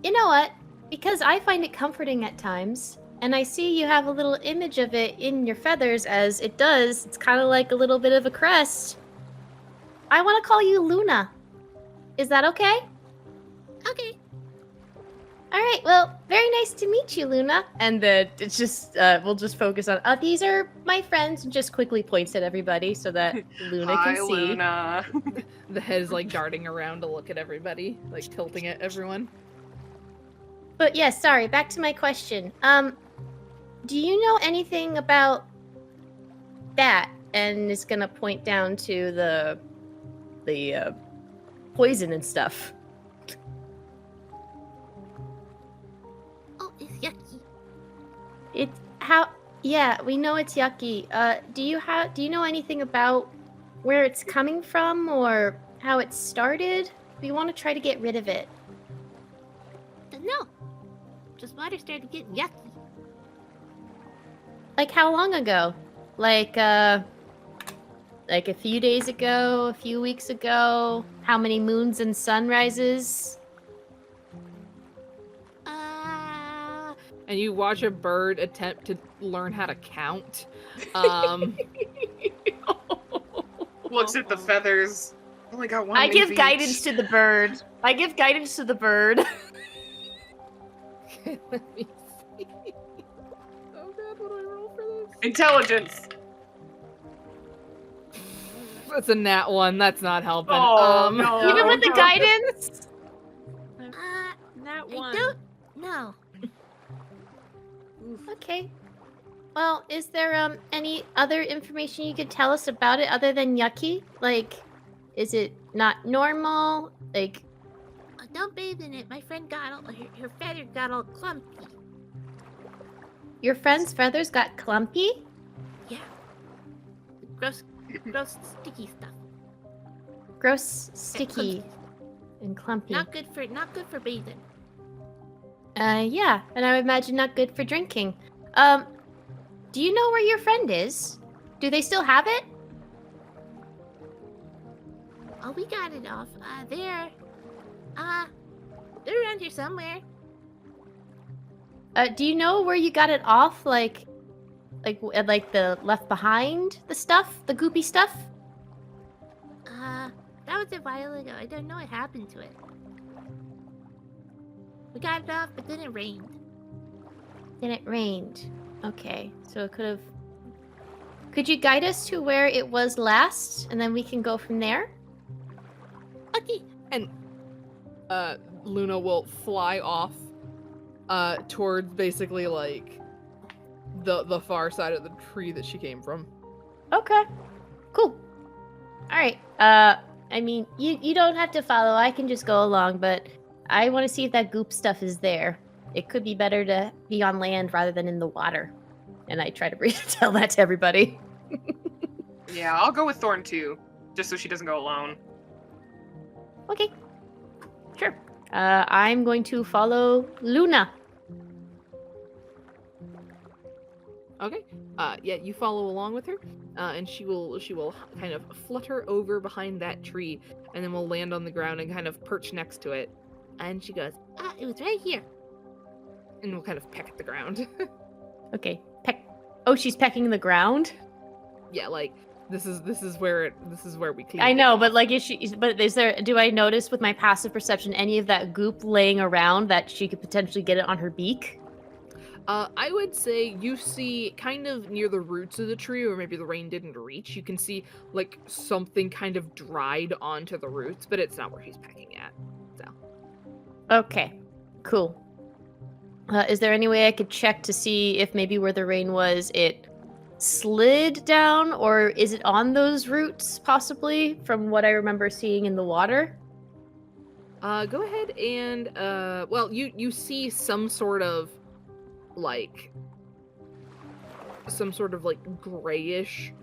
You know what? Because I find it comforting at times, and I see you have a little image of it in your feathers as it does. It's kind of like a little bit of a crest. I want to call you Luna. Is that okay? Okay. All right. Well, very nice to meet you, Luna. And it's just we'll just focus on. These are my friends. And just quickly points at everybody so that Luna Hi, can see. Luna. The head is like darting around to look at everybody, like tilting at everyone. But yeah, sorry. Back to my question. Do you know anything about that? And it's gonna point down to the poison and stuff. Oh, it's yucky. It's how? Yeah, we know it's yucky. Do you know anything about where it's coming from or how it started? We want to try to get rid of it. No. Just water started getting yucky. Like how long ago? Like a few days ago, a few weeks ago? How many moons and sunrises? And you watch a bird attempt to learn how to count. Looks at the feathers. Only got one. I give leaf each. guidance to the bird. I give guidance to the bird. Let me see. Oh god, what do I roll for this? Intelligence. That's a nat 1. That's not helping. Oh, no. Even with the guidance? Nat I 1. don't know. Okay. Well, is there any other information you could tell us about it other than yucky? Like, is it not normal? Like, Don't bathe in it. My friend got all her feather got all clumpy. your friend's feathers got clumpy? Yeah. Gross, sticky stuff. Gross, sticky, Clumpy. and clumpy. Not good for bathing. Yeah, and I would imagine not good for drinking. Do you know where your friend is? Do they still have it? Oh, we got it off. They're around here somewhere. Do you know where you got it off? Like the left behind the stuff, the goopy stuff? That was a while ago. I don't know what happened to it. We got it off, but then it rained. Then it rained. Okay, so it could have. Could you guide us to where it was last, and then we can go from there? Okay. And Luna will fly off towards basically like the far side of the tree that she came from. Okay, cool. All right. I mean, you don't have to follow. I can just go along, but I want to see if that goop stuff is there. It could be better to be on land rather than in the water. And I try to tell that to everybody. Yeah, I'll go with Thorn too, just so she doesn't go alone. Okay. Sure. I'm going to follow Luna. Okay. Yeah, you follow along with her, and she will kind of flutter over behind that tree, and then will land on the ground and kind of perch next to it. And she goes, It was right here. and will kind of peck at the ground. Okay. Peck. Oh, she's pecking the ground. Yeah, like this is where we clean. I it know, off. but like, is there? Do I notice with my passive perception any of that goop laying around that she could potentially get it on her beak? I would say you see kind of near the roots of the tree, or maybe the rain didn't reach. You can see like something kind of dried onto the roots, but it's not where he's pecking at. So. Okay. Cool. Is there any way I could check to see if maybe where the rain was, it slid down, or is it on those routes, possibly, from what I remember seeing in the water? Go ahead and, well, you see some sort of, like, grayish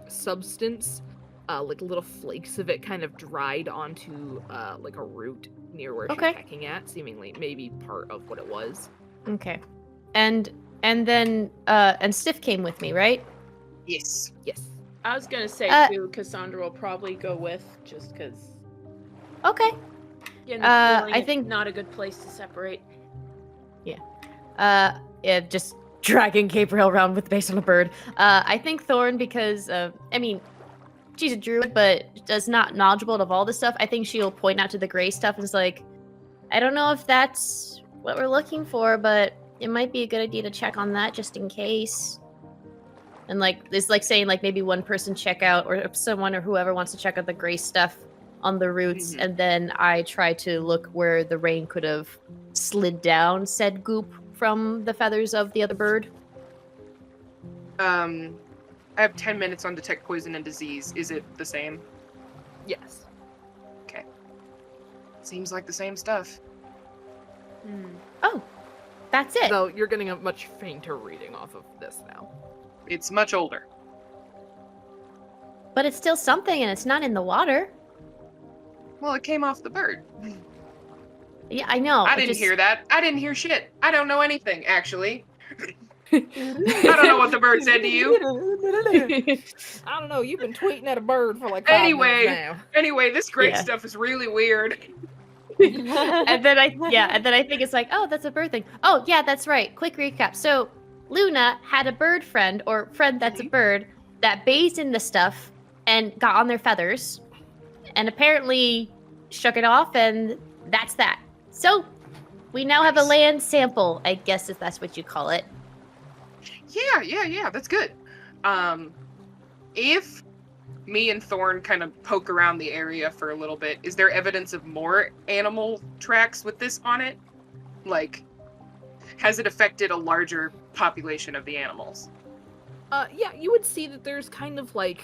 substance, like little flakes of it kind of dried onto, like a root near where she's pecking at, seemingly maybe part of what it was. Okay. And then, and Stiff came with me, right? Yes. Yes. I was gonna say too, Cassandra will probably go with, just because. Okay. I I think not a good place to separate. yeah, just dragging Gabriel around with the base on a bird. I think Thorn, because I mean, she's a druid, but is not knowledgeable of all this stuff. I think she'll point out to the gray stuff and is like, I don't know if that's what we're looking for, but it might be a good idea to check on that just in case. And like, it's like saying like maybe one person check out, or someone or whoever wants to check out the gray stuff on the roots, and then I try to look where the rain could have slid down said goop from the feathers of the other bird. I have 10 minutes on detect poison and disease. Is it the same? Yes. Okay. Seems like the same stuff. Oh, that's it. So you're getting a much fainter reading off of this now. It's much older. But it's still something, and it's not in the water. Well, it came off the bird. Yeah, I know. I didn't hear that. I didn't hear shit. I don't know anything, actually. I don't know what the bird said to you. I don't know. You've been tweeting at a bird for like 5 minutes now. Anyway, this great stuff is really weird. and then I think it's like, oh, that's a bird thing. Oh, yeah, that's right. Quick recap. So Luna had a bird friend, or friend that's a bird, that bathed in the stuff and got on their feathers, and apparently shook it off, and that's that. So we now have a land sample, I guess, if that's what you call it. Yeah, that's good. If me and Thorn kind of poke around the area for a little bit, is there evidence of more animal tracks with this on it? Like, has it affected a larger population of the animals? Yeah, you would see that there's kind of like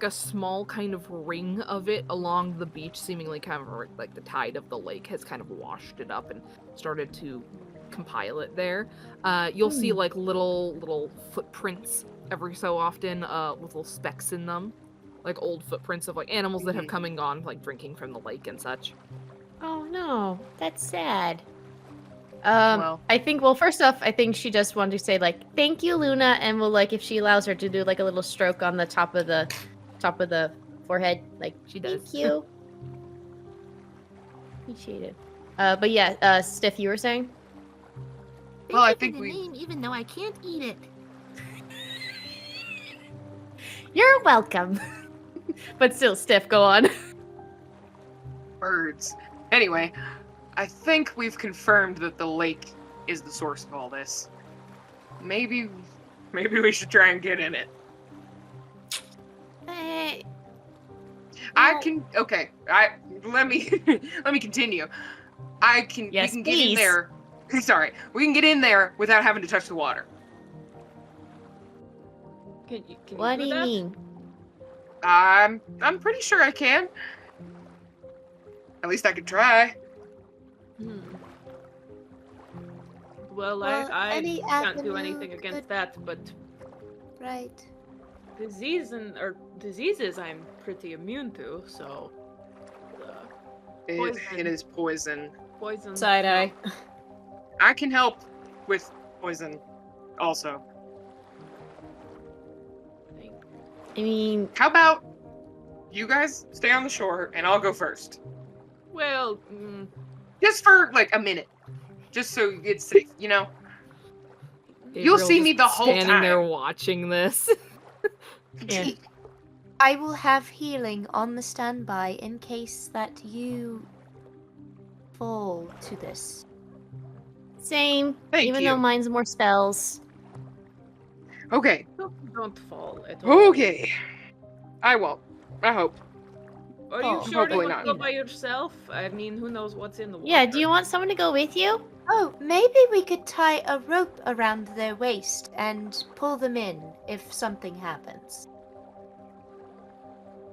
a small kind of ring of it along the beach, seemingly kind of like the tide of the lake has kind of washed it up and started to compile it there. You'll see like little footprints every so often, with little specks in them, like old footprints of like animals that have come and gone, like drinking from the lake and such. Oh no, that's sad. Well. I think, well, first off, I think she just wanted to say like, thank you, Luna, and we'll like, if she allows her to do like a little stroke on the top of the forehead, like she does. Thank you. Appreciate it. But yeah, Stiff, you were saying? Well, I Thank you think for the name, even though I can't eat it. You're welcome. But still, Stiff, go on. Birds. Anyway, I think we've confirmed that the lake is the source of all this. Maybe we should try and get in it. Let me continue. Yes, we can please. get in there. Sorry, we can get in there without having to touch the water. Can you What do do you that? mean? I'm pretty sure I can. At least I could try. Well, Well, I any can't do avenue anything against could- that, but Right. diseases I'm pretty immune to, so Poison. It is poison. poison. Side eye. I can help with poison also. I mean, How about you guys stay on the shore and I'll go first? Well, Just for like a minute. Just so it's safe, you know? You'll see me the whole standing there time. watching this. yeah. I will have healing on the standby in case that you fall to this. Same. Thank even you. though mine's more spells. Okay. don't fall at all. Okay. I won't. I hope. Are Oh, you sure you hopefully want not. to go by yourself? I mean, who knows what's in the water? Yeah, do you want someone to go with you? Oh, maybe we could tie a rope around their waist and pull them in if something happens.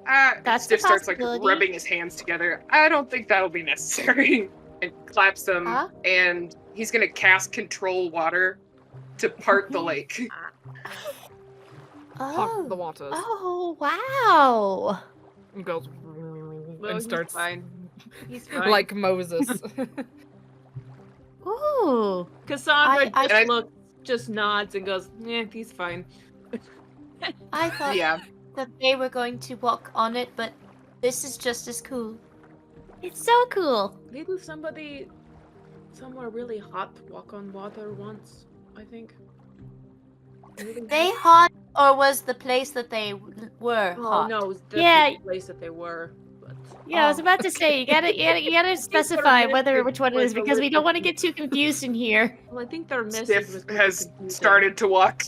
That's Stiff a starts like possibility. rubbing his hands together. I don't think that'll be necessary. And claps them, Huh? and he's gonna cast Control Water to part the lake. Part the waters. Oh, wow. And goes Well, and he's starts fine. He's fine. like Moses. Ooh. Cassandra I- just looks, just nods and goes, "Yeah, he's fine." I thought Yeah. that they were going to walk on it, but this is just as cool. It's so cool. Didn't somebody somewhere really hot walk on water once? I think. Really They hot? hot, or was the place that they were Oh hot? no, it was Yeah. the place that they were. But Yeah, I was Oh. about to say you gotta specify which one it is because we don't want to get too confused in here. well, I think their message Stiff was has confusing. started to walk.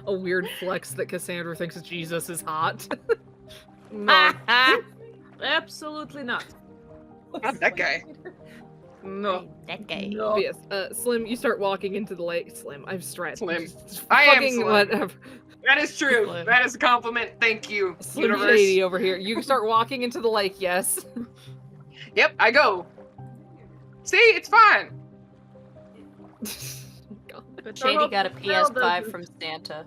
A weird flex that Cassandra thinks Jesus is hot. No, absolutely not. Not that guy. No. That guy. No. But yes, Slim, you start walking into the lake. Slim, I'm stressed. Slim. Just I am fucking Slim. whatever. That is true. Slim. That is a compliment. Thank you, Slim universe. Shady over here. You start walking into the lake, yes. Yep, I go. See, it's fine. But Shady got a the spell PS5 doesn't- from Santa.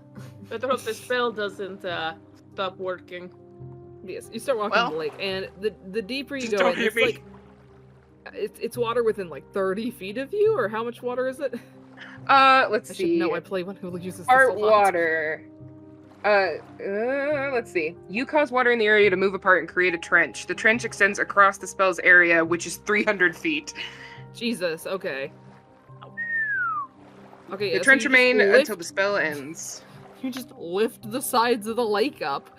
But I hope the spell doesn't stop working. Yes, you start walking Well, into the lake, and the deeper you just go, don't in, hit it's me. like it's water within like 30 feet of you, or how much water is it? Let's I should see. know. I play one who uses this Art a lot. water. Let's see. You cause water in the area to move apart and create a trench. The trench extends across the spell's area, which is 300 feet. Jesus. Okay. Okay. The yeah, so trench you just remain lift- until the spell ends. You just lift the sides of the lake up.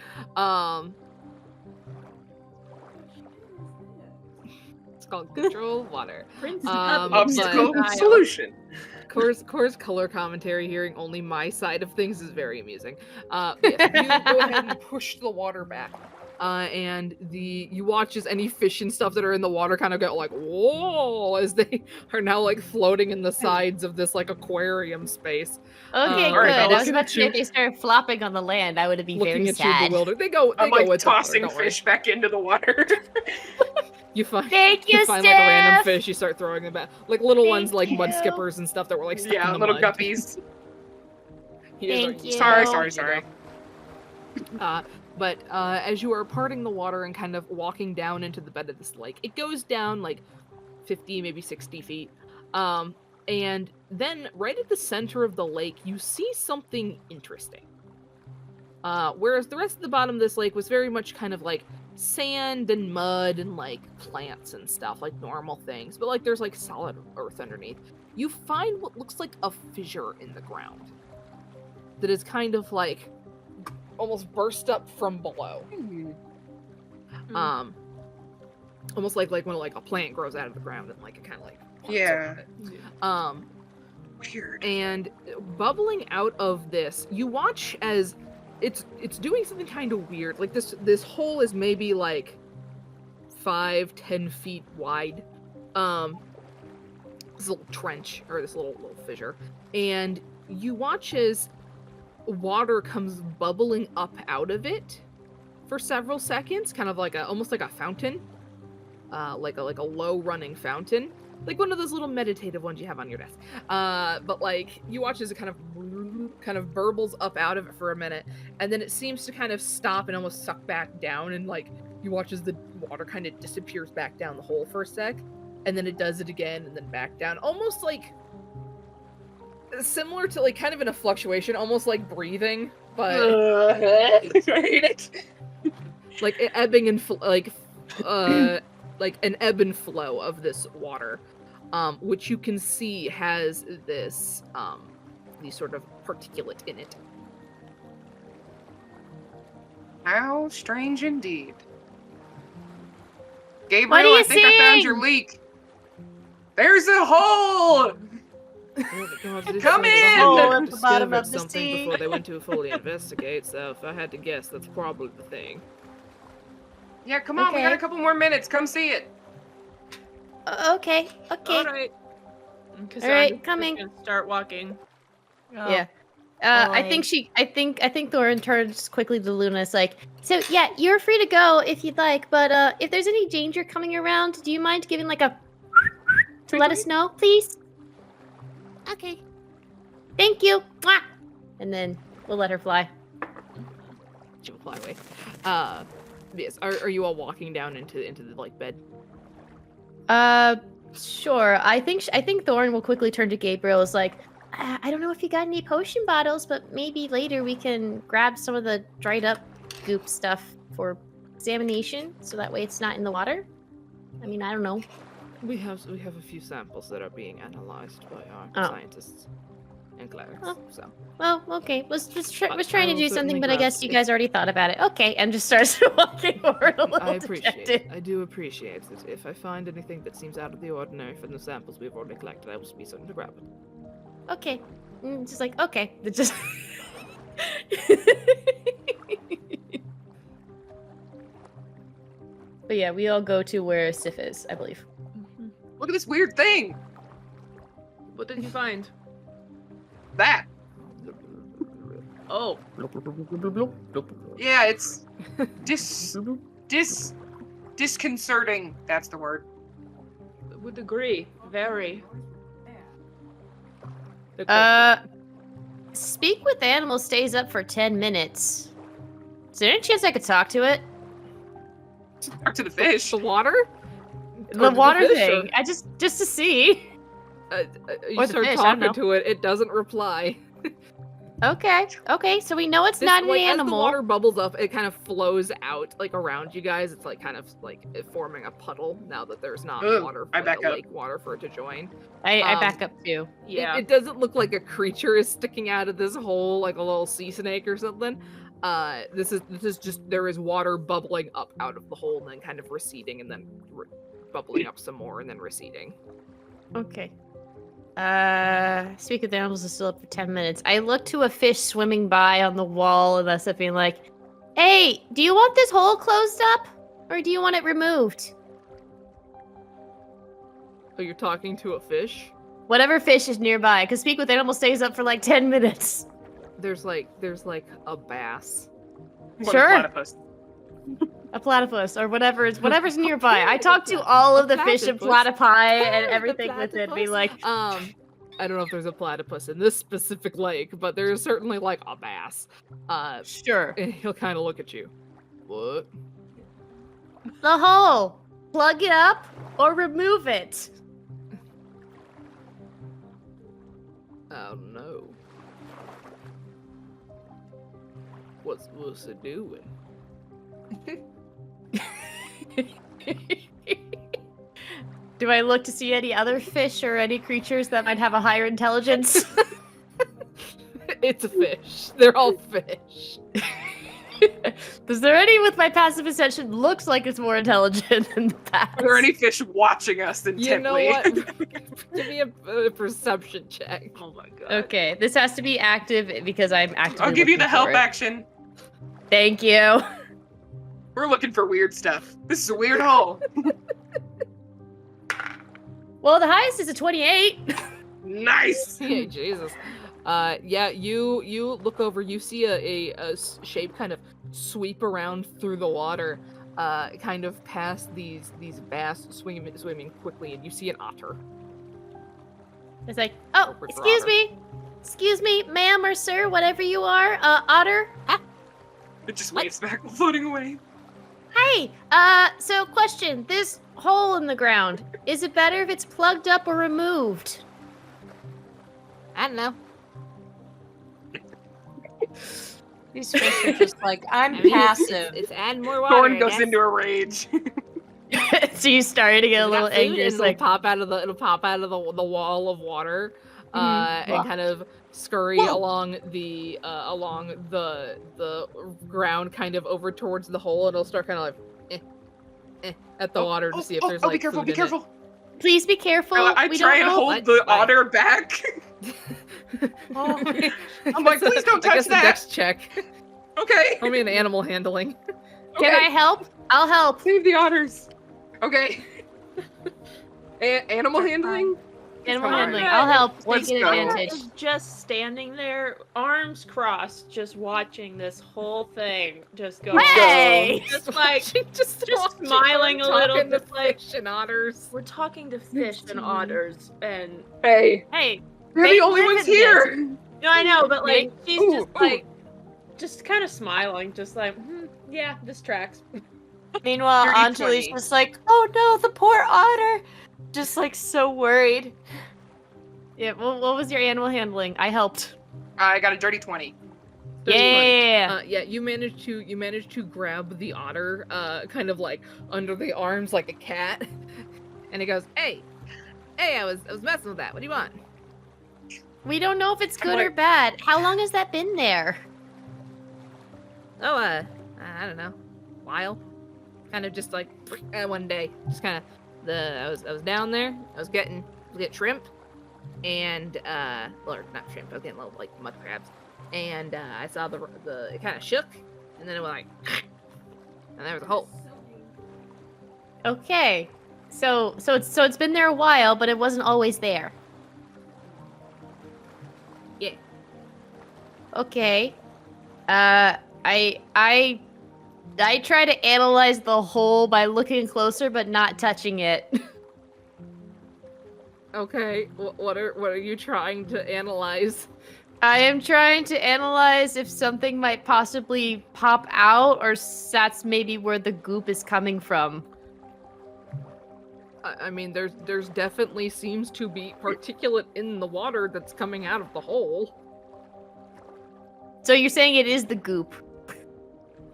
It's called control water. Obstacle but- solution. Core's color commentary hearing only my side of things is very amusing. Yes, you go ahead and push the water back. And you watch as any fish and stuff that are in the water kind of go like, whoa, as they are now like floating in the sides of this like aquarium space. Okay, All good. right, I looking was about at to say you- if they started flopping on the land, I would be Looking very at you sad. bewildered. They go I'm with like the water, tossing don't worry. fish back into the water. You find Thank you, find like a random Steph! fish, you start throwing them back. Like little ones like Thank mud you. skippers and stuff that were like stuck Yeah, in the little mud. guppies. Thank you. Sorry. But as you are parting the water and kind of walking down into the bed of this lake, it goes down like 50, maybe 60 feet. And then right at the center of the lake, you see something interesting. Whereas the rest of the bottom of this lake was very much kind of like sand and mud and like plants and stuff, like normal things. But like there's like solid earth underneath. You find what looks like a fissure in the ground that is kind of like almost burst up from below. Almost like when like a plant grows out of the ground and like it kind of like pops Yeah. out of it. Weird. And bubbling out of this, you watch as it's doing something kind of weird. Like this hole is maybe like 5-10 feet wide. This little trench or this little fissure, and you watch as water comes bubbling up out of it for several seconds, kind of like almost like a fountain, like a low running fountain, like one of those little meditative ones you have on your desk. But like you watch as it kind of burbles up out of it for a minute, and then it seems to kind of stop and almost suck back down, and like you watch as the water kind of disappears back down the hole for a sec, and then it does it again and then back down, almost like similar to like kind of in a fluctuation, almost like breathing, but I hate it. like ebbing and like an ebb and flow of this water, which you can see has this these sort of particulate in it. How strange indeed. What are Gabriel, you I think I found seeing? your leak. There's a hole! Come in! Hole at the bottom of the something sea. before they went to fully investigate, so if I had to guess, that's probably the thing. Yeah, come on, we got a Okay. couple more minutes. Come see it. Okay. All right. All right, coming. Gonna start walking. Yeah. I think Thorn turns quickly to Luna. It's like, so yeah, you're free to go if you'd like, but if there's any danger coming around, do you mind giving like a to let us know, please? Okay. Thank you. Mwah! And then we'll let her fly. She will fly away. Yes. Are you all walking down into the like bed? Sure. I think Thorn will quickly turn to Gabriel. Is like, I don't know if you got any potion bottles, but maybe later we can grab some of the dried up goop stuff for examination, so that way it's not in the water. I mean, I don't know. We have a few samples that are being analyzed by our scientists and clerics. Oh. So. Well, okay. Was trying to I will do something, certainly but I grab guess you it. guys already thought about it. Okay, and just starts walking forward a little I appreciate dejected. it. I do appreciate it. If I find anything that seems out of the ordinary from the samples we've already collected, I will be certain to grab it. Okay. Just like, okay. It just... But yeah, we all go to where Sif is, I believe. Look at this weird thing. What did you find? That. Oh. Yeah, it's disconcerting. That's the word. Would agree. Very. Speak with animal stays up for 10 minutes. Is there any chance I could talk to it? Talk to the fish. The water? The water thing. I just to see. You Or the start fish, I don't talking to it, it doesn't reply. Okay, so we know it's not an like, animal. As the water bubbles up, it kind of flows out, like, around you guys. It's, like, kind of, like, forming a puddle now that there's not water, I like, back up. lake water for it to join. I back up too. Yeah. It doesn't look like a creature is sticking out of this hole, like a little sea snake or something. This is just, there is water bubbling up out of the hole and then kind of receding and then bubbling up some more and then receding. Okay. Speak with animals is still up for 10 minutes. I look to a fish swimming by on the wall and that's being like, hey, do you want this hole closed up? Or do you want it removed? Oh, you're talking to a fish? Whatever fish is nearby, because Speak with Animal stays up for like 10 minutes. There's like a bass. What, Sure. a platypus? A platypus or whatever's nearby. I talk to all of the fish and platypus. platypi and everything with it, be like, I don't know if there's a platypus in this specific lake, but there's certainly like a bass. sure. And he'll kind of look at you. What? The hole. Plug it up or remove it. Oh no. What's it doing? Do I look to see any other fish or any creatures that might have a higher intelligence? It's a fish. They're all fish. Is there any with my passive perception looks like it's more intelligent than the past? Are there any fish watching us intently? You know what? Give me a perception check. Oh my god. Okay, this has to be active because I'm actively I'll give you the looking for help it. action. Thank you. We're looking for weird stuff. This is a weird hole. Well, the highest is a 28. Nice. Yeah, Jesus. Yeah, you look over, you see a shape kind of sweep around through the water, kind of past these bass swimming quickly, and you see an otter. It's like, oh, Or excuse me, ma'am or sir, whatever you are, otter. It just waves back, floating away. Hey, so question, this hole in the ground, is it better if it's plugged up or removed? I don't know. These fish are just like, I'm passive. It's add more water. Thorn I goes guess. into a rage. So you started to get a It's little got food, angry. and It's it'll like, pop out of the wall of water, and kind of scurry Whoa. along the ground, kind of over towards the hole, and it'll start kind of like at the water to see if there's like be careful, food be in careful. please be careful. I we try don't and know. hold the Why? otter back. Oh, I'm like, please don't I touch guess the that. dex check. Okay. Throw me an animal handling. Can I help? I'll help. Save the otters. Okay. Animal handling? Animal Fine. handling. I'll help. Let's Take an go. advantage. Is just standing there, arms crossed, just watching this whole thing just go. Hey! Just like just smiling a little, talking to just like fish and otters. we're talking to fish and otters, and Hey, hey, we're the they only live ones in here. no, I know, but like she's Ooh, just ooh. like, just kind of smiling, just like, yeah, this tracks. Meanwhile, Dirty Anjeli's 20. just like, oh no, the poor otter. Just like so worried. Yeah, well, what was your animal handling? I helped. I got a dirty 20. Yeah. Yeah, you managed to grab the otter, kind of like under the arms like a cat, and it goes, "Hey, I was messing with that. What do you want?" We don't know if it's I'm good or like- bad. How long has that been there? Oh, I don't know, while, kind of just like one day, just kind of I was down there. I was getting shrimp, and or not shrimp. I was getting little like mud crabs, and I saw the it kind of shook, and then it went like, and there was a hole. Okay. So it's been there a while, but it wasn't always there. Yeah. Okay. I try to analyze the hole by looking closer but not touching it. Okay, what are you trying to analyze? I am trying to analyze if something might possibly pop out, or that's maybe where the goop is coming from. I mean, there's definitely seems to be particulate in the water that's coming out of the hole. So you're saying it is the goop?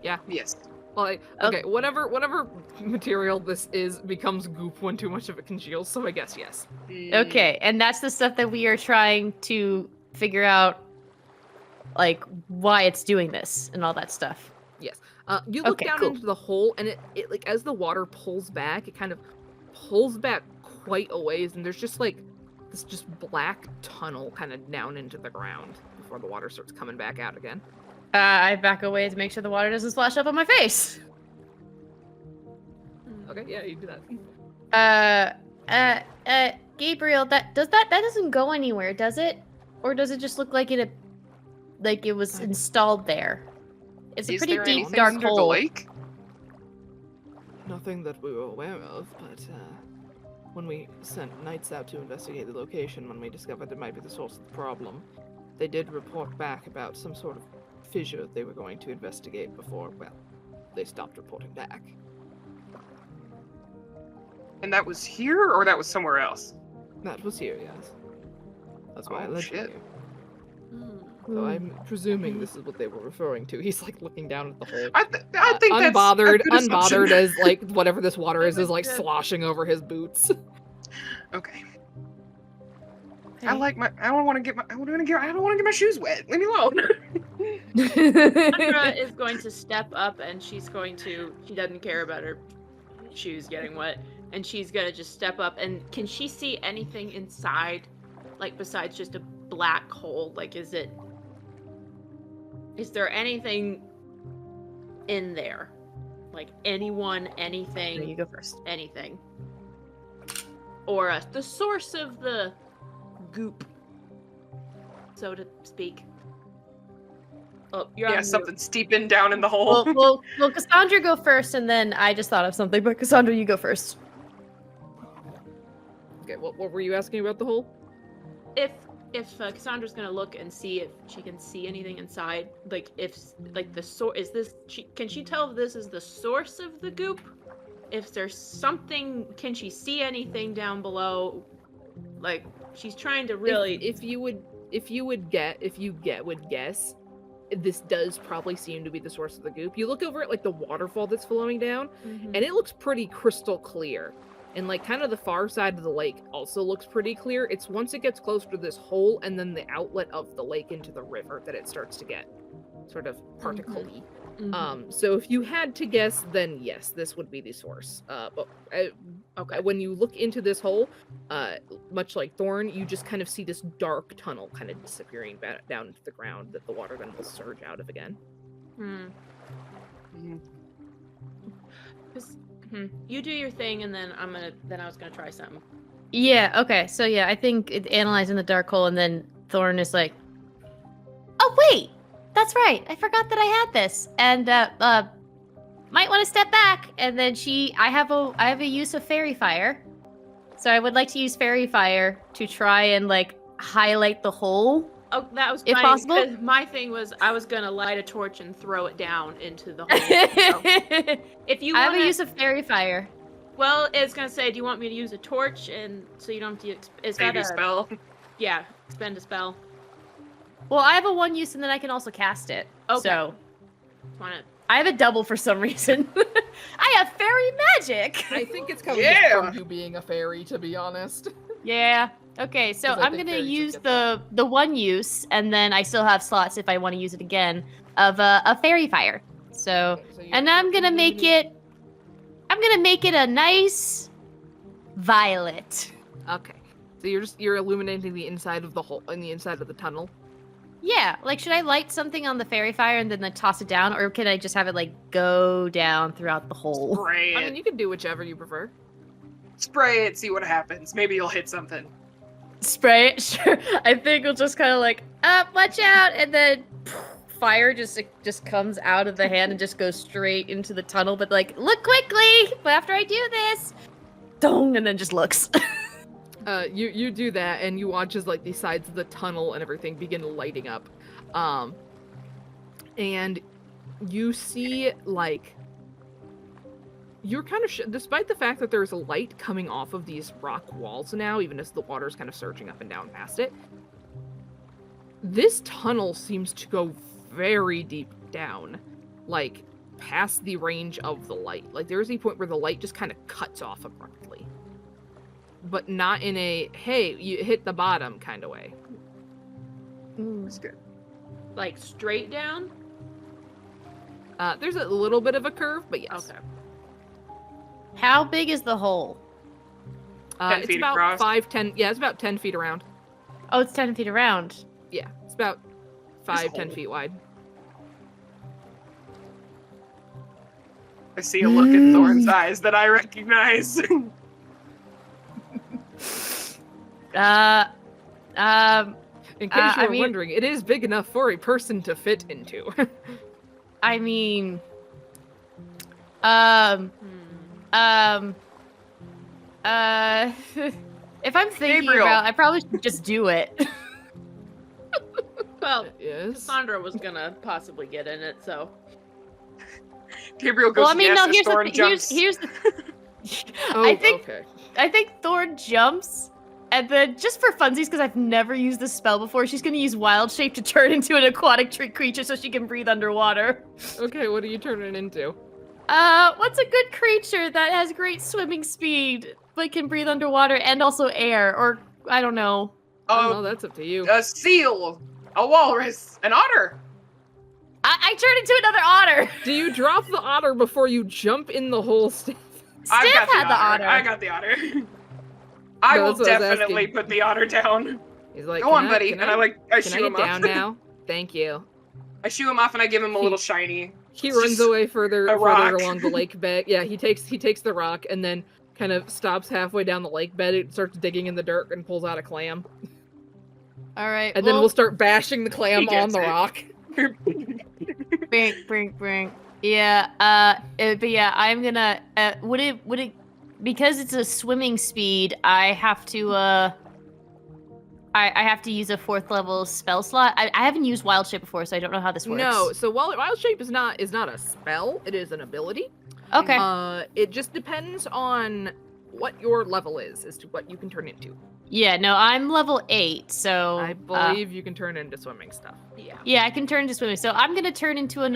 Yes. Like, okay, whatever material this is becomes goop when too much of it congeals. So I guess yes. Okay, and that's the stuff that we are trying to figure out, like, why it's doing this and all that stuff. Yes. You look Okay, down cool. into the hole, and it like as the water pulls back, it kind of pulls back quite a ways, and there's just like this just black tunnel kind of down into the ground before the water starts coming back out again. I back away to make sure the water doesn't splash up on my face. Okay, yeah, you do that. Gabriel, that doesn't go anywhere, does it? Or does it just look like it was installed there? It's a Is pretty there deep, anything dark under hole. the lake? Nothing that we were aware of, but when we sent knights out to investigate the location, when we discovered it might be the source of the problem, they did report back about some sort of fissure they were going to investigate before, well, they stopped reporting back. And that was here, or that was somewhere else? That was here, yes. That's why I Oh, led you shit. here. So I'm presuming this is what they were referring to. He's like looking down at the hole. I think that's unbothered, a good assumption. unbothered as like whatever this water is was like good. sloshing over his boots. Okay. I don't want to get my shoes wet. Leave me alone. Cassandra is going to step up, and she doesn't care about her shoes getting wet, and she's gonna just step up. And can she see anything inside, like besides just a black hole? Like, is there anything in there? Like anyone, anything? You go first. Anything? Or the source of the goop, so to speak. Oh, you're Yeah, on something steeping down in the hole. Well, Cassandra go first, and then I just thought of something. But Cassandra, you go first. Okay, what were you asking about the hole? If Cassandra's gonna look and see if she can see anything inside, like if like the source is this, can she tell if this is the source of the goop? If there's something, can she see anything down below? Like she's trying to really. If you would guess, this does probably seem to be the source of the goop. You look over at like the waterfall that's flowing down, and it looks pretty crystal clear. And like kind of the far side of the lake also looks pretty clear. It's once it gets closer to this hole and then the outlet of the lake into the river that it starts to get sort of particle-y. So if you had to guess, then yes, this would be the source. But okay, when you look into this hole, much like Thorn, you just kind of see this dark tunnel kind of disappearing down into the ground that the water then will surge out of again. You do your thing, and then I was gonna try something. Yeah, okay. So yeah, I think analyzing the dark hole, and then Thorn is like, oh wait, that's right. I forgot that I had this. And might want to step back. And then I have a use of fairy fire. So I would like to use fairy fire to try and like highlight the hole. Oh, that was if possible. 'cause my thing was I was gonna light a torch and throw it down into the hole. So if you I want have a use of fairy fire. well, it's gonna say, do you want me to use a torch and so you don't have to? Is that Maybe a spell. Yeah, spend a spell. Well, I have a 1 use, and then I can also cast it. Okay. So Want it? I have a double for some reason. I have fairy magic. I think it's coming Yeah. from you being a fairy, to be honest. Yeah. Okay, so 'Cause I I'm think gonna fairies would use get the 1 use, and then I still have slots if I want to use it again of a fairy fire. So, Okay, so and I'm gonna make it. I'm gonna make it a nice violet. Okay. So you're illuminating the inside of the hole, in the inside of the tunnel. Yeah, like should I light something on the fairy fire and then like, toss it down, or can I just have it like go down throughout the hole? Spray it. I mean, you can do whichever you prefer. Spray it, see what happens. Maybe you'll hit something. Spray it, sure. I think we'll just kind of like, watch out, and then fire just comes out of the hand and just goes straight into the tunnel. But like, look quickly! But after I do this, dong, and then just looks. You do that, and you watch as like the sides of the tunnel and everything begin lighting up, and you see like you're kind of despite the fact that there's a light coming off of these rock walls now, even as the water's kind of surging up and down past it. This tunnel seems to go very deep down, like past the range of the light. Like there's a point where the light just kind of cuts off abruptly. But not in a, hey, you hit the bottom kind of way. That's good. Like straight down? There's a little bit of a curve, but yes. Okay. How big is the hole? 10 It's feet about across. 10, yeah, it's about 10 feet around. Oh, it's 10 feet around. Yeah, it's about 10 hole. feet wide. I see a look in Thorn's eyes that I recognize. In case you I were mean- wondering, it is big enough for a person to fit into. I mean, if I'm thinking Gabriel. about, I probably should just do it. Well, Yes. Cassandra was gonna possibly get in it, so. Gabriel goes Well, I mean, yes no. as Here's Thorn the jumps. here's the. Oh, I think Thorn jumps, and then just for funsies, because I've never used this spell before, she's gonna use Wild Shape to turn into an aquatic creature so she can breathe underwater. Okay, what are you turning into? What's a good creature that has great swimming speed but can breathe underwater and also air? Or I don't know. I don't know, that's up to you. A seal, a walrus, an otter. I turned into another otter. Do you drop the otter before you jump in the hole? I've Stiff got had the otter. I got the otter. I No, will that's what I was definitely asking. put the otter down. He's like, Go on, buddy. Can And I can shoo I get him down off. now? Thank you. I shoo him off and I give him a little shiny. He It's runs just away further a rock. along the lake bed. Yeah, he takes the rock and then kind of stops halfway down the lake bed. It starts digging in the dirt and pulls out a clam. All right. And then we'll start bashing the clam He on gets the it. rock. Brink. Yeah. But yeah, I'm gonna. Would it? Because it's a swimming speed, I have to. I have to use a 4th level spell slot. I haven't used Wild Shape before, so I don't know how this works. No, so Wild Shape is not a spell. It is an ability. Okay. It just depends on what your level is as to what you can turn into. Yeah. No, I'm level 8, so. I believe you can turn into swimming stuff. Yeah. Yeah, I can turn into swimming. So I'm gonna turn into I'm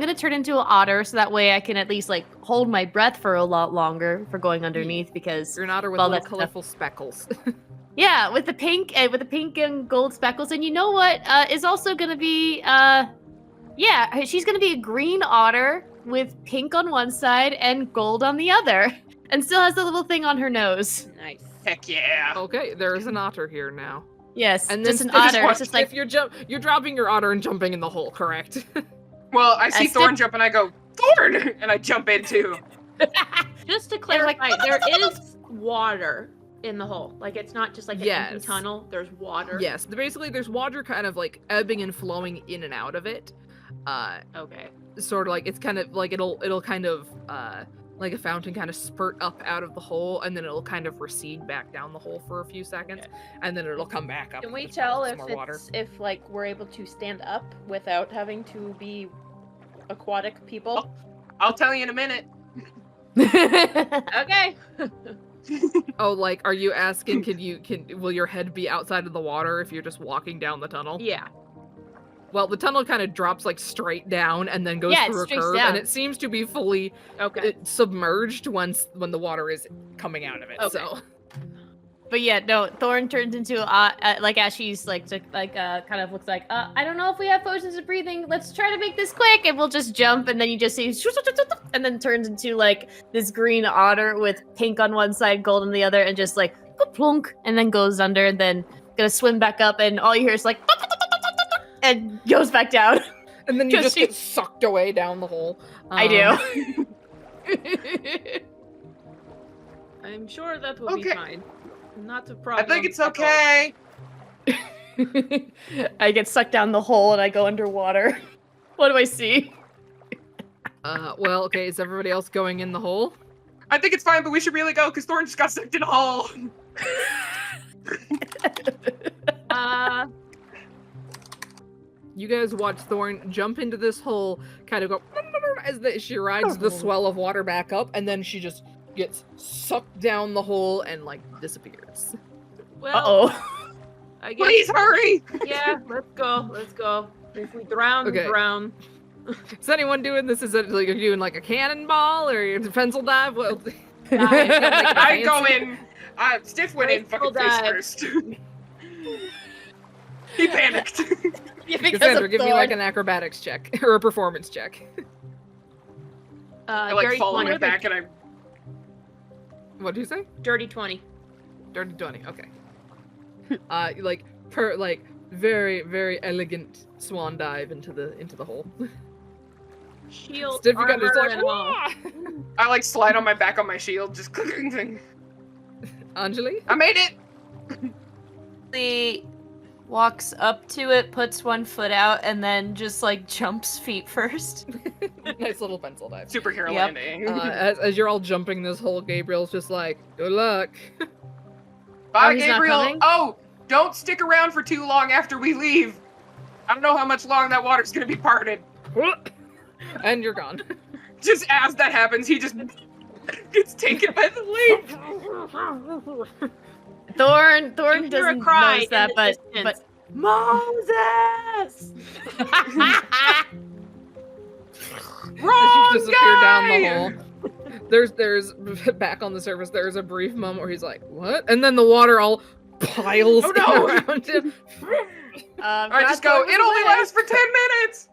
gonna turn into an otter, so that way I can at least like hold my breath for a lot longer for going underneath. Because You're an otter with well, little that's colorful speckles. yeah, with the pink and gold speckles, and you know what is also gonna be yeah, she's gonna be a green otter with pink on one side and gold on the other, and still has the little thing on her nose. Nice. Heck yeah. Okay, there is an otter here now. Yes, And just then an otter. If It's just like you're dropping your otter and jumping in the hole, correct? Well, I see still- Thorn jump and I go, Thorn! And I jump in too. Just to clarify, there is water in the hole. Like it's not just like an empty Yes. tunnel. There's water. Yes, basically there's water kind of like ebbing and flowing in and out of it. Okay. Sort of like it's kind of like it'll kind of like a fountain kind of spurt up out of the hole, and then it'll kind of recede back down the hole for a few seconds, and then it'll come back up. Can we with tell some if more water. if like we're able to stand up without having to be aquatic people? I'll tell you in a minute. Okay. Oh, like, are you asking? Will your head be outside of the water if you're just walking down the tunnel? Yeah. Well, the tunnel kind of drops like straight down and then goes Yeah, it through a streaks curve, down. and it seems to be fully submerged when the water is coming out of it. Okay. So, But yeah, no, Thorn turns into like as she's like kind of looks like I don't know if we have potions of breathing. Let's try to make this quick, and we'll just jump, and then you just see, and then turns into like this green otter with pink on one side, gold on the other, and just like plunk, and then goes under, and then gonna swim back up, and all you hear is like and goes back down. and then you 'Cause just get sucked away down the hole. I do. I'm sure that will be Okay. fine. Not a I problem. think it's at all. okay. I get sucked down the hole, and I go underwater. What do I see? Well, okay. Is everybody else going in the hole? I think it's fine, but we should really go because Thorn just got sucked in a hole. You guys watch Thorn jump into this hole, kind of go as she rides the Oh. swell of water back up, and then she just gets sucked down the hole and like disappears. Well, Uh-oh. I guess. Please hurry! Yeah, let's go. Let's go. If we drown, Okay. we drown. Is anyone doing this? Is it like you're doing like a cannonball or a pencil dive? Well, I go in. Stiff went in Graceful fucking face dive. first. He panicked. Cassandra, give me like an acrobatics check or a performance check. I like dirty fall on 20. my back and I. What did you say? Dirty 20. Dirty 20. Okay. Like very very elegant swan dive into the hole. Shield, Stiff, you got armor, this like, and all. "Wah!" I like slide on my back on my shield, just clicking. Anjeli? I made it. He walks up to it, puts one foot out, and then just like jumps feet first. Nice little pencil dive. Superhero Yep. landing. As you're all jumping this hole, Gabriel's just like, good luck. Bye, he's not Gabriel. coming? Oh, don't stick around for too long after we leave. I don't know how much long that water's gonna be parted. And you're gone. Just as that happens, he just gets taken by the leap. Thorn You hear a doesn't cry notice in that, the but distance. Moses! As you disappear down the hole. There's back on the surface, there's a brief moment where he's like, what? And then the water all piles Oh, no! around him. I just go, it only lasts for 10 minutes!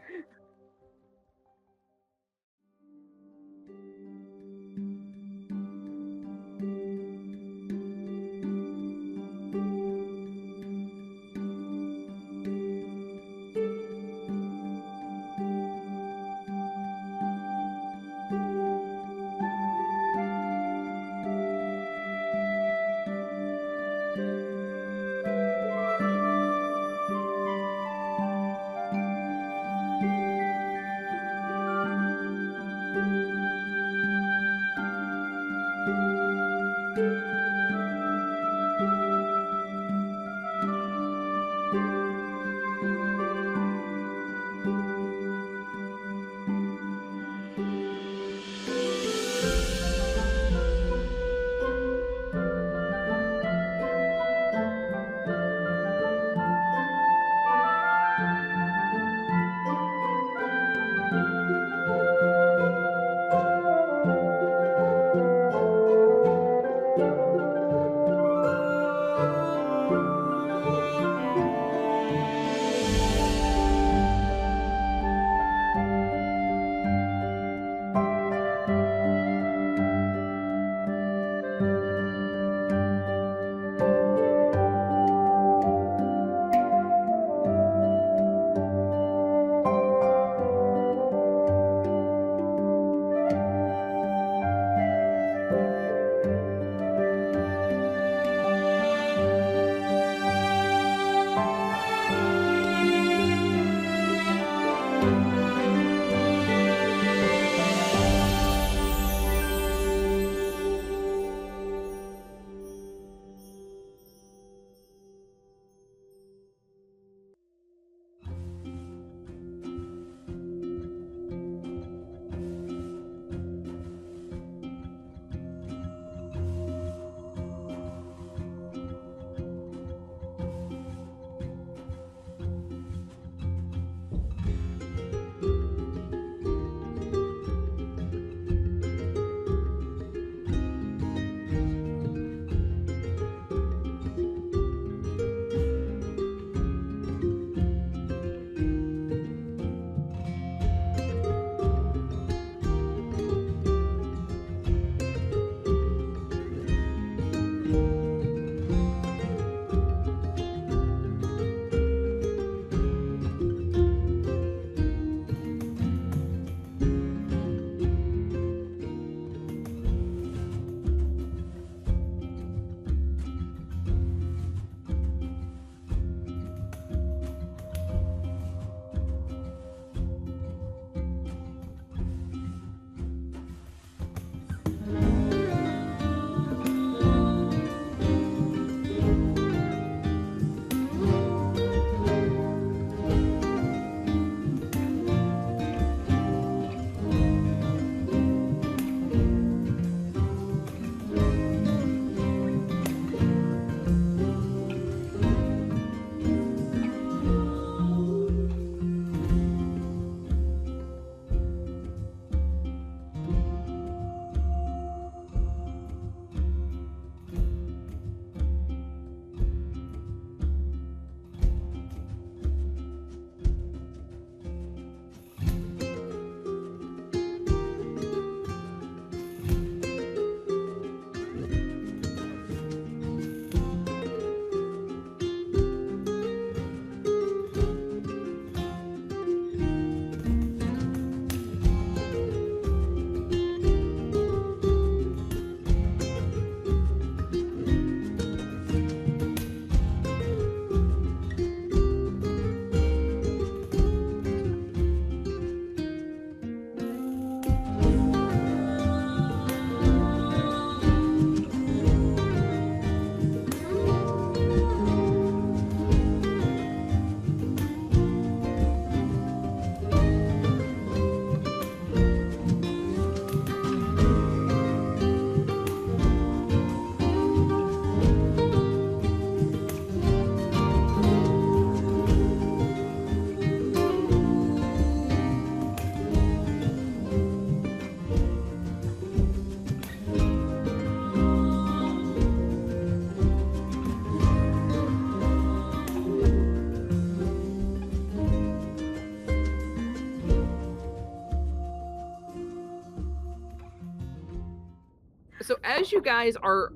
So as you guys are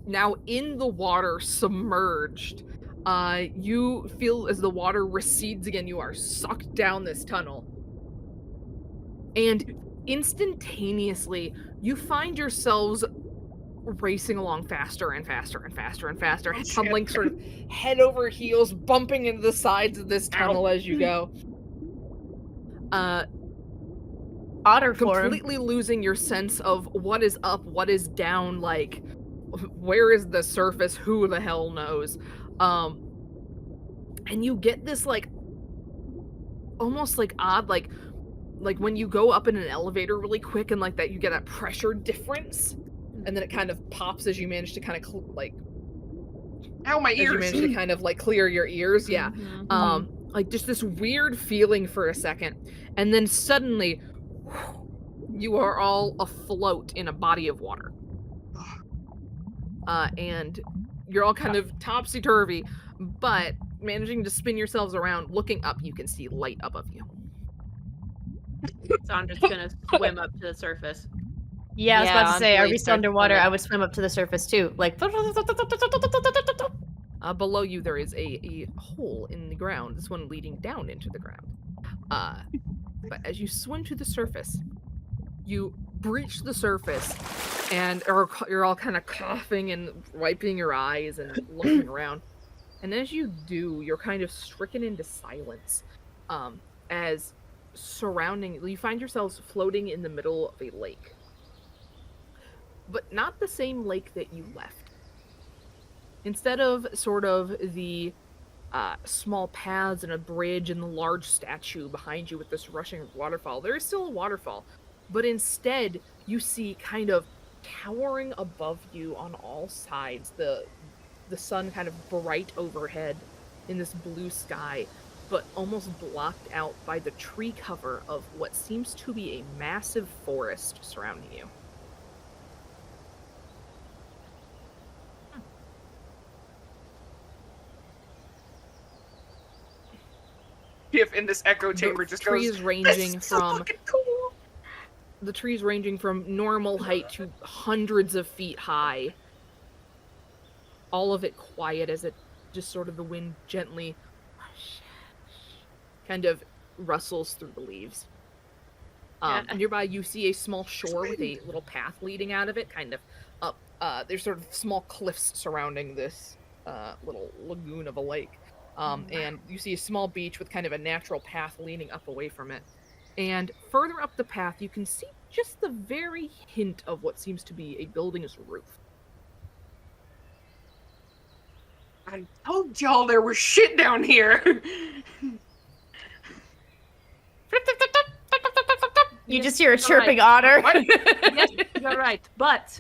now in the water, submerged, you feel as the water recedes again, you are sucked down this tunnel. And instantaneously, you find yourselves racing along faster and faster and faster and faster, tumbling sort of head over heels, bumping into the sides of this tunnel as you go. Otter form. Completely losing your sense of what is up, what is down, like, where is the surface, who the hell knows. And you get this, like, almost, like, odd, like when you go up in an elevator really quick and, like, that you get that pressure difference, and then it kind of pops as you manage to kind of, like... Ow, my ears! As you manage to kind of, like, clear your ears, yeah. Like, just this weird feeling for a second. And then suddenly, you are all afloat in a body of water. And you're all kind of topsy-turvy, but managing to spin yourselves around, looking up, you can see light above you. Cassandra's gonna swim up to the surface. Yeah, I was about to say, are Anjeli we still starts underwater? swimming. I would swim up to the surface too. Like, Below you, there is a hole in the ground, this one leading down into the ground. But as you swim to the surface, you breach the surface, and you're all kind of coughing and wiping your eyes and looking around. And as you do, you're kind of stricken into silence, as you find yourselves floating in the middle of a lake. But not the same lake that you left. Instead of sort of the small paths and a bridge and the large statue behind you with this rushing waterfall, there is still a waterfall. But instead, you see kind of towering above you on all sides, the sun kind of bright overhead in this blue sky, but almost blocked out by the tree cover of what seems to be a massive forest surrounding you. If in this echo chamber just goes, trees ranging "This is so from fucking cool." the trees ranging from normal height to hundreds of feet high. All of it quiet as it just sort of the wind gently kind of rustles through the leaves. Nearby you see a small shore with a little path leading out of it, kind of up. There's sort of small cliffs surrounding this little lagoon of a lake. And you see a small beach with kind of a natural path leaning up away from it. And further up the path, you can see just the very hint of what seems to be a building's roof. I told y'all there was shit down here. you just hear a chirping otter. Yes, you're right, but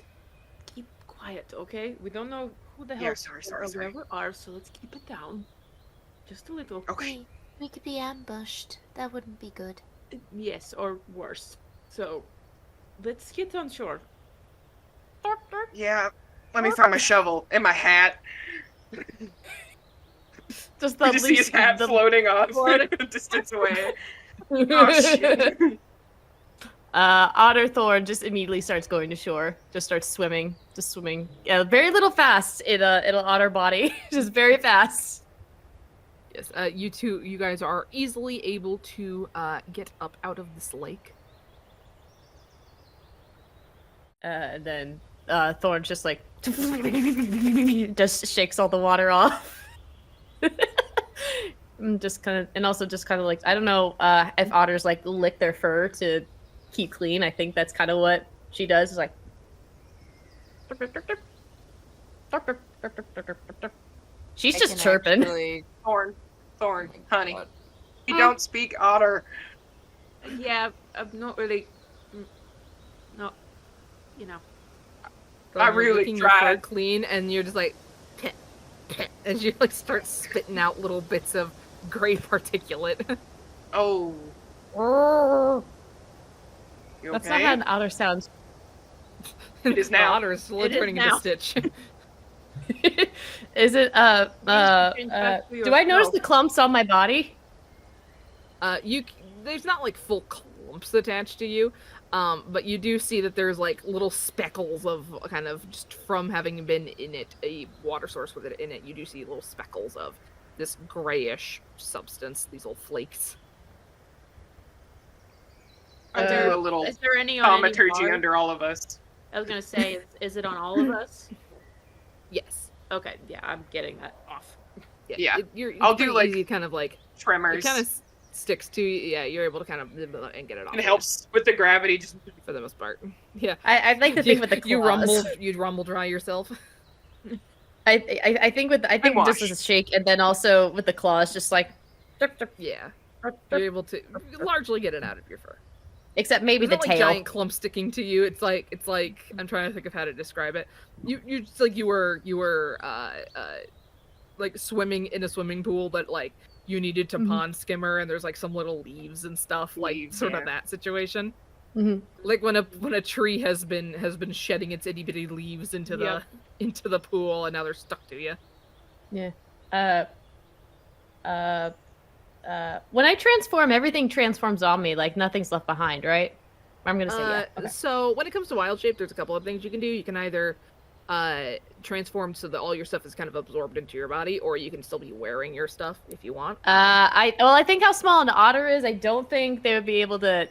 keep quiet, okay? We don't know who the hell Yeah, sorry. or where we are, so let's keep it down. Just a little. Okay. We could be ambushed. That wouldn't be good. Yes, or worse. So, let's get on shore. Yeah. Let me find my shovel and my hat. Just You just see his hat floating off a distance away. Oh, shit. Otter Thorn just immediately starts going to shore. Just starts swimming. Just swimming. Very little fast in an otter body. Just very fast. Yes, you guys are easily able to get up out of this lake. And then Thorn just like just shakes all the water off. just kind of like, I don't know if otters like lick their fur to keep clean. I think that's kind of what she does. Is like she's just chirping. Thorn, honey. You don't speak otter. Yeah, I'm not really. No, you know. I You're really licking your fur tried. clean, and you're just like, as you like start spitting out little bits of gray particulate. Oh. You That's okay? not how an otter sounds. It is The now. otter is slowly It is turning now. into Stitch. Is it do I notice the clumps on my body? There's not like full clumps attached to you. But you do see that there's like little speckles of kind of just from having been in it, a water source with it in it, you do see little speckles of this grayish substance, these little flakes. I do a little Is there any on any thaumaturgy bars? under all of us. I was gonna say, is it on all of us? Yes. Okay, yeah, I'm getting that off. Yeah. I'll do, do like, easy, kind of like Tremors. it kind of sticks to you. Yeah, you're able to kind of and get it off. It helps with the gravity. Just for the most part. Yeah. I like the thing with the claws. You rumble dry yourself. I think just as a shake, and then also with the claws, just like. Yeah. You're able to largely get it out of your fur. Except maybe There's the not, like, tail. giant clump sticking to you. It's like I'm trying to think of how to describe it. You just like you were like swimming in a swimming pool, but like you needed to pond skimmer, and there's like some little leaves and stuff, like sort of that situation. Like when a tree has been shedding its itty bitty leaves into the pool, and now they're stuck to you. Yeah. When I transform, everything transforms on me. Like nothing's left behind, right? I'm gonna say yeah. Okay. So when it comes to wild shape, there's a couple of things you can do. You can either transform so that all your stuff is kind of absorbed into your body, or you can still be wearing your stuff if you want. I think how small an otter is. I don't think they would be able to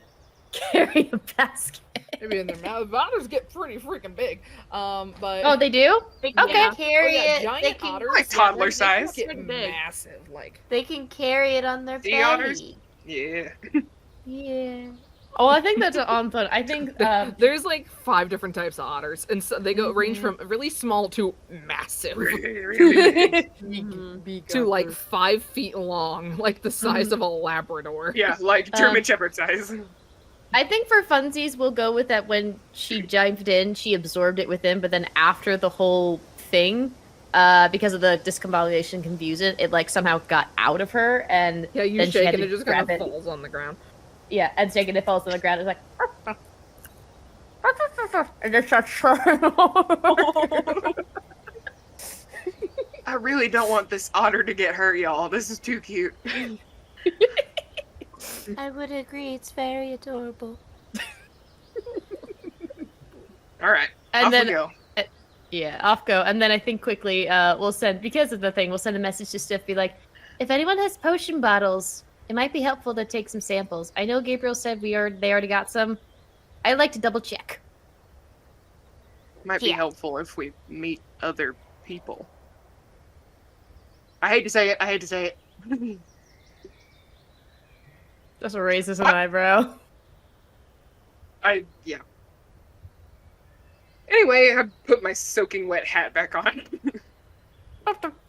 carry a basket. Maybe in their mouth. Otters get pretty freaking big. But oh, they do? They can carry it. Giant They can, otters, like toddler size. Get Pretty big. massive, like they can carry it on their Sea belly. otters? Yeah. Yeah. Oh, I think that's on fun. I think there's like 5 different types of otters, and so they go range from really small to massive. To like 5 feet long, like the size of a Labrador. Yeah, like German Shepherd size. I think for funsies, we'll go with that. When she dived in, she absorbed it within, but then after the whole thing, because of the discombobulation confusion, it like somehow got out of her, and yeah, you then shake she had and to it just grab kind of it. falls on the ground. Yeah, and shaking it falls on the ground. It's like, and just starts. I really don't want this otter to get hurt, y'all. This is too cute. I would agree. It's very adorable. All right, And off then, we go. Yeah, off go. And then I think quickly, we'll send, because of the thing, we'll send a message to Stiff, be like, if anyone has potion bottles, it might be helpful to take some samples. I know Gabriel said they already got some. I'd like to double check. Might be helpful if we meet other people. I hate to say it. Just raises an eyebrow. Yeah. Anyway, I put my soaking wet hat back on.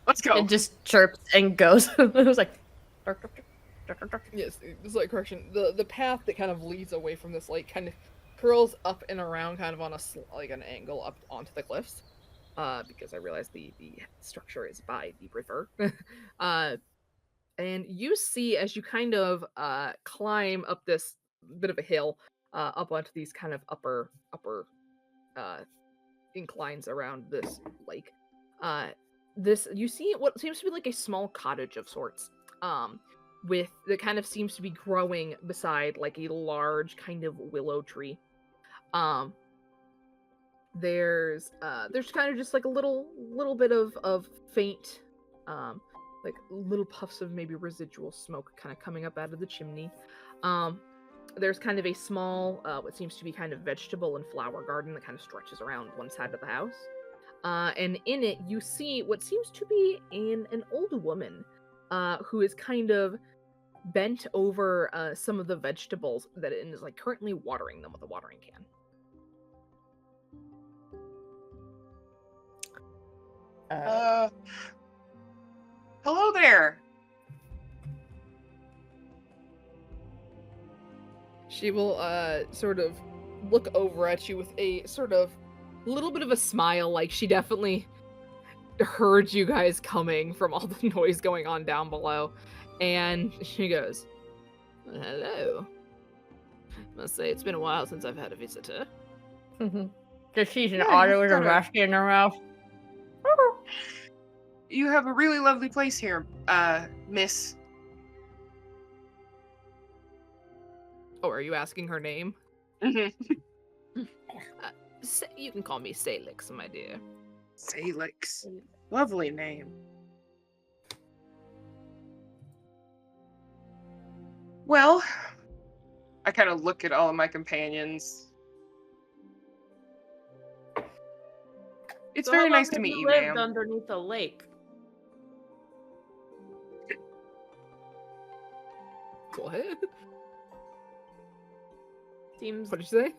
Let's go. It just chirps and goes. It was like. Yes, it's like correction. The path that kind of leads away from this lake kind of curls up and around, kind of on an angle up onto the cliffs. Because I realized the structure is by the river. And you see as you kind of climb up this bit of a hill, up onto these kind of upper inclines around this lake. You see what seems to be like a small cottage of sorts. With that kind of seems to be growing beside like a large kind of willow tree. There's kind of just like a little bit of faint, like little puffs of maybe residual smoke kind of coming up out of the chimney. There's kind of a small, what seems to be kind of vegetable and flower garden that kind of stretches around one side of the house. And in it, you see what seems to be an old woman, who is kind of bent over some of the vegetables that it is like currently watering them with a watering can. Hello there. She will sort of look over at you with a sort of little bit of a smile, like she definitely heard you guys coming from all the noise going on down below. And she goes, "Hello. Must say it's been a while since I've had a visitor." Just sees an otter with a basket in her mouth. You have a really lovely place here, miss. Oh, are you asking her name? You can call me Salix, my dear. Salix. Lovely name. Well, I kind of look at all of my companions. It's So very how long nice to have meet you, lived ma'am. underneath a lake. What? Seems. What'd you say?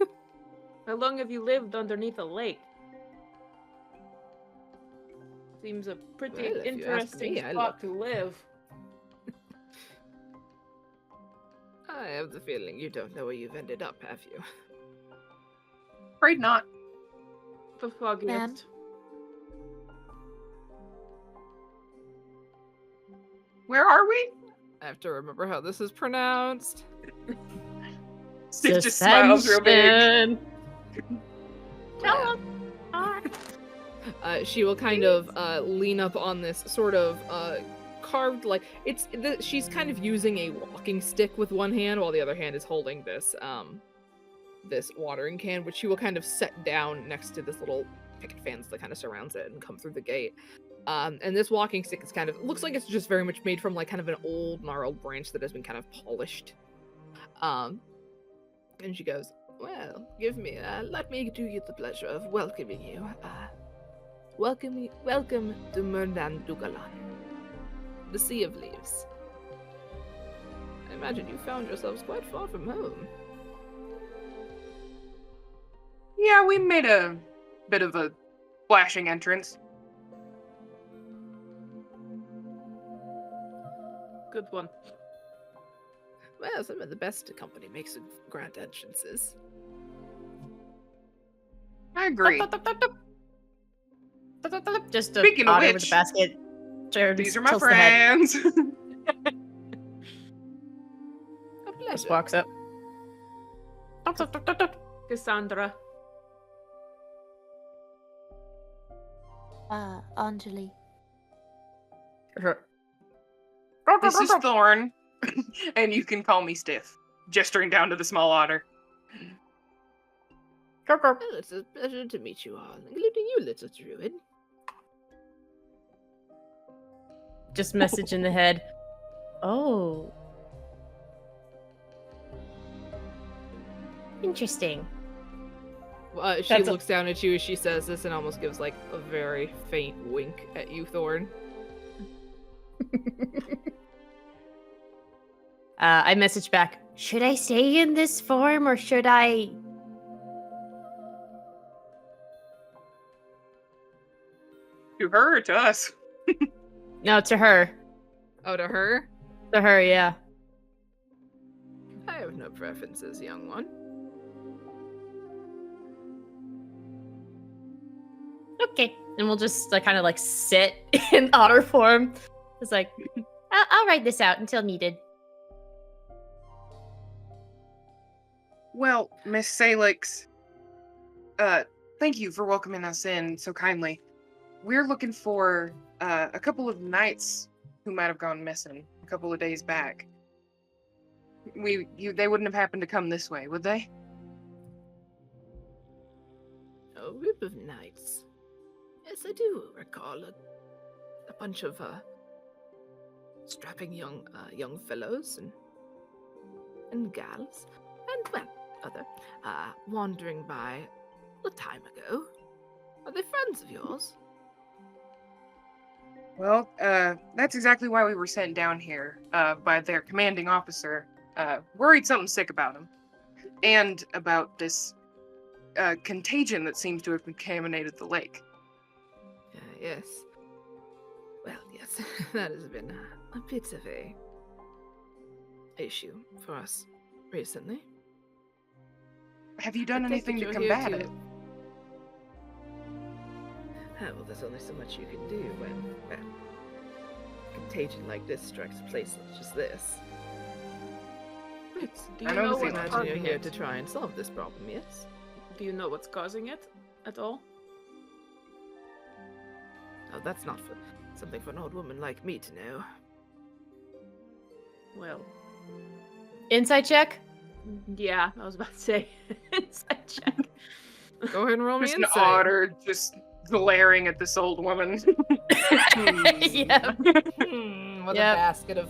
How long have you lived underneath a lake? Seems a pretty Well, if you ask interesting me, I spot to live. I have the feeling you don't know where you've ended up, have you? Afraid not. The foggiest. Where are we? I have to remember how this is pronounced. Steve just smiles real big. Yeah. She will kind of lean up on this sort of carved, like she's kind of using a walking stick with one hand while the other hand is holding this this watering can, which she will kind of set down next to this little picket fence that kind of surrounds it and come through the gate. And this walking stick is kind of, looks like it's just very much made from like kind of an old gnarled branch that has been kind of polished. And she goes, well, let me do you the pleasure of welcoming you. Welcome to Murdan Dugalan, the Sea of Leaves. I imagine you found yourselves quite far from home. Yeah, we made a bit of a flashing entrance. Good one. Well, some of the best company makes grand entrances. I agree. Just a Speaking of otter with which, a basket. Turns, These are my tilts the head, friends. A pleasure. just walks up. Cassandra. Anjeli. This is Thorn, and you can call me Stiff, gesturing down to the small otter. Well, it's a pleasure to meet you all, including you, little druid. Just message in the head. Oh. Interesting. She That's looks down at you as she says this and almost gives like a very faint wink at you, Thorn. I message back. Should I stay in this form or should I? To her or to us? No, to her. Oh, to her? To her, yeah. I have no preferences, young one. Okay. And we'll just kind of like sit in otter form. It's like, I'll write this out until needed. Well, Miss Salix, thank you for welcoming us in so kindly. We're looking for a couple of knights who might have gone missing a couple of days back. They wouldn't have happened to come this way, would they? A group of knights. Yes, I do recall a bunch of strapping young fellows and gals, and well, other wandering by a time ago. Are they friends of yours? Well, that's exactly why we were sent down here by their commanding officer. Worried something sick about him, and about this contagion that seems to have contaminated the lake. Yes. Well, yes, that has been a bit of a issue for us recently. Have you done I take anything that to you're here combat it? Well, there's only so much you can do when a contagion like this strikes a place such as this. Do I you know know the what's feeling. Imagine you're causing here it? to try and solve this problem, yes? Do you know what's causing it at all? Oh, that's not for something for an old woman like me to know. Well, Insight check? Yeah, I was about to say insight check. Go ahead and roll me Just an insight. otter just glaring at this old woman. Yeah. With a basket of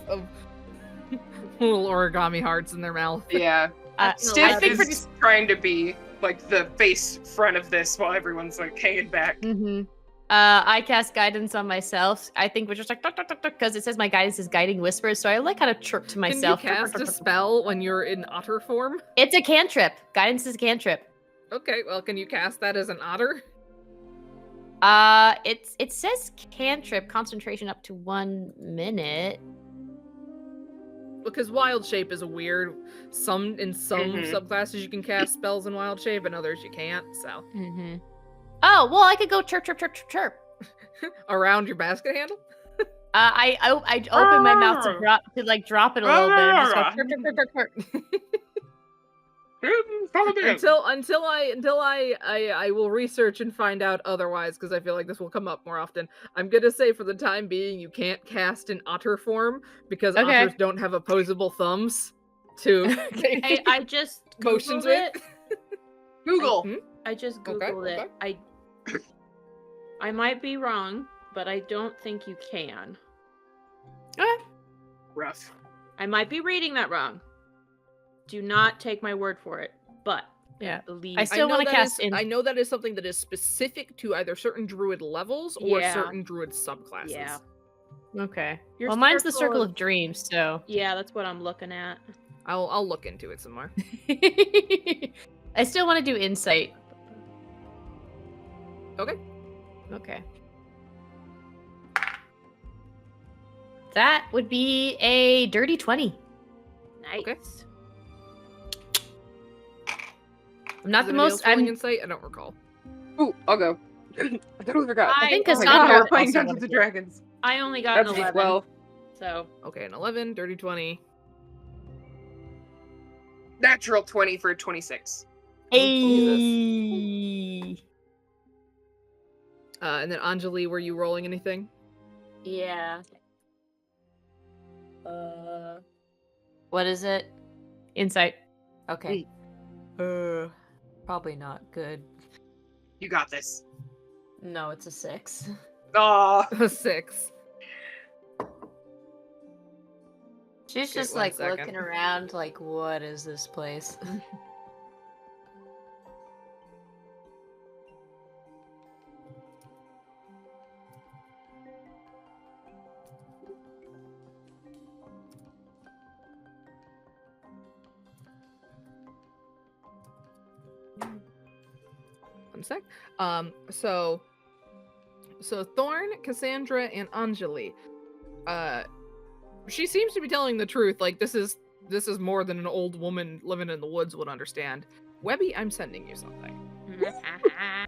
little origami hearts in their mouth. Yeah. I Stiff think is trying to be like the face front of this while everyone's like hanging back. I cast guidance on myself. I think we're just like because it says my guidance is guiding whispers, so I like kind of chirp to myself. Can you cast a spell when you're in otter form? It's a cantrip. Guidance is a cantrip. Okay, well, can you cast that as an otter? It says cantrip concentration up to 1 minute. Because wild shape is a weird. In some subclasses you can cast spells in wild shape, and others you can't. So Oh well, I could go chirp chirp chirp chirp chirp. around your basket handle. I open my mouth to drop it a little bit. And just go chirp chirp chirp chirp chirp. until I will research and find out otherwise, because I feel like this will come up more often. I'm gonna say for the time being you can't cast in otter form because otters don't have opposable thumbs to I just motions Googled with. it. Google. I just Okay, Googled it. I might be wrong, but I don't think you can. Rough. I might be reading that wrong. Do not take my word for it, but Yeah. I believe I still want to cast in. I know that is something that is specific to either certain druid levels or Yeah. certain druid subclasses. Yeah. Okay. Your Well, mine's the circle circle of- of dreams, so. Yeah, that's what I'm looking at. I'll look into it some more. I still want to do insight. Okay. Okay. That would be a dirty 20. Nice. Okay. I'm not Is the anybody else most. rolling I'm. insight? I don't recall. Ooh, I'll go. I totally forgot. I think Oh my God, Cassandra we're playing also Dungeons wanted and to- Dragons. I only got an That's 11. 12. So Okay, an 11, dirty 20. Natural 20 for 26. Hey. And then Anjeli, were you rolling anything? Yeah. What is it? Insight. Okay. Probably not good. You got this. No, it's a 6. Aw. A 6. She's Okay, just 1 like second. looking around like, what is this place? One sec. So Thorn, Cassandra, and Anjeli. She seems to be telling the truth. Like this is more than an old woman living in the woods would understand. Webby, I'm sending you something.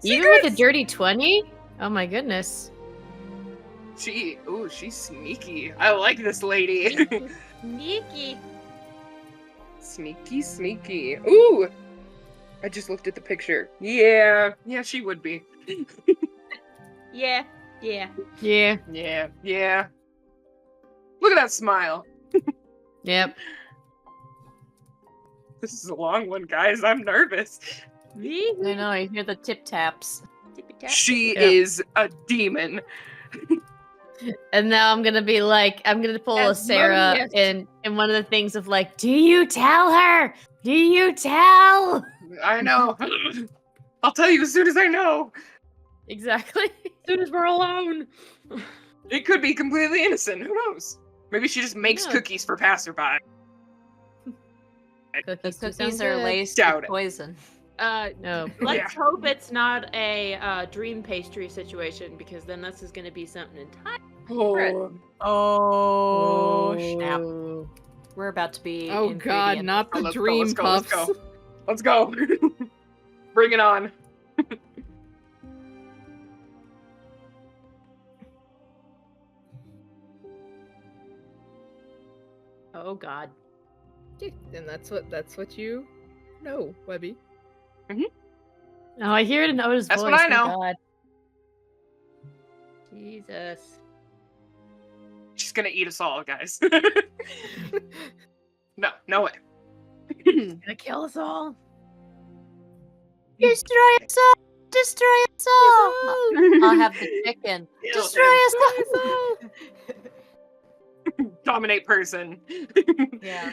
Even with a dirty 20? Oh my goodness. She's sneaky. I like this lady. sneaky. Sneaky, sneaky. Ooh! I just looked at the picture. Yeah, she would be. Yeah. Yeah. Yeah. Look at that smile. Yep. This is a long one, guys. I'm nervous. I know, I hear the tip taps. She Yeah. is a demon. And now I'm gonna be like, I'm gonna pull a Sarah Asmodeus. in one of the things of like, do you tell her? Do you tell? I know. I'll tell you as soon as I know. Exactly. As soon as we're alone. It could be completely innocent. Who knows? Maybe she just makes Yeah. cookies for passerby. The Cookies, do cookies sound are good. laced Doubt with it. poison. No. Let's hope it's not a dream pastry situation, because then this is going to be something entirely. Oh, Oh, snap. We're about to be. Oh God, ingredient. not the let's dream go, puffs. Let's go. Bring it on. Oh God. And that's what you know, Webby. Oh, I hear it in Ota's That's voice. what I thank know. God. Jesus. She's gonna eat us all, guys. No way. gonna kill us all. Destroy us all! Destroy us all! I'll have the chicken. Destroy us all! Dominate person. Yeah.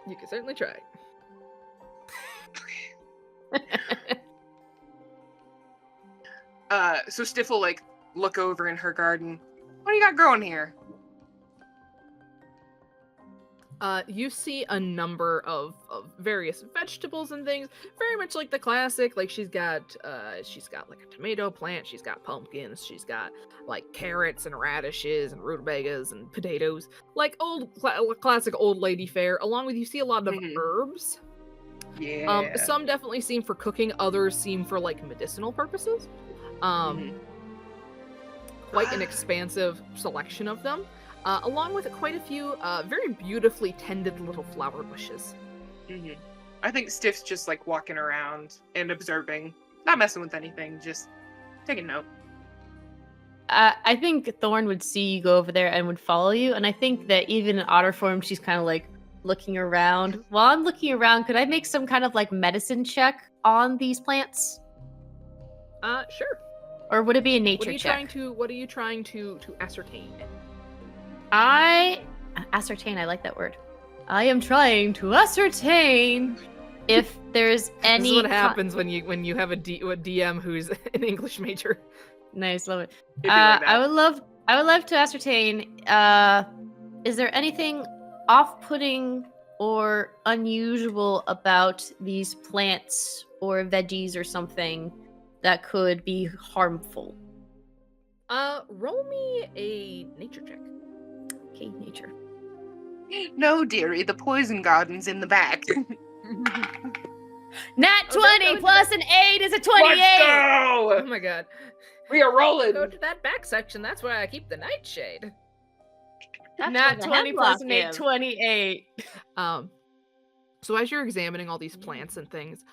You can certainly try. So Stiff will like look over in her garden. What do you got growing here? You see a number of various vegetables and things, very much like the classic. Like she's got like a tomato plant, she's got pumpkins, she's got like carrots and radishes and rutabagas and potatoes, like classic old lady fare. Along with you see a lot of herbs. Yeah. Some definitely seem for cooking, others seem for like medicinal purposes. Quite an expansive selection of them. Along with quite a few very beautifully tended little flower bushes. I think Stiff's just like walking around and observing, not messing with anything, just taking note. I think Thorn would see you go over there and would follow you, and I think that even in otter form, she's kind of like looking around. While I'm looking around, could I make some kind of like medicine check on these plants? Sure. Or would it be a nature check? What are you trying to ascertain? Ascertain, I like that word. I am trying to ascertain if there's any. This is what happens when you have a DM who's an English major. Nice, love it. It'd be like that. I would love to ascertain. Is there anything off-putting or unusual about these plants or veggies or something that could be harmful? Roll me a nature check. Okay, nature. No, dearie, the poison garden's in the back. Nat 20 plus an 8 is a 28! Let's go! Oh my god. We are rolling! Go to that back section, that's where I keep the nightshade. Nat 20 plus an 8, 28. So as you're examining all these plants and things,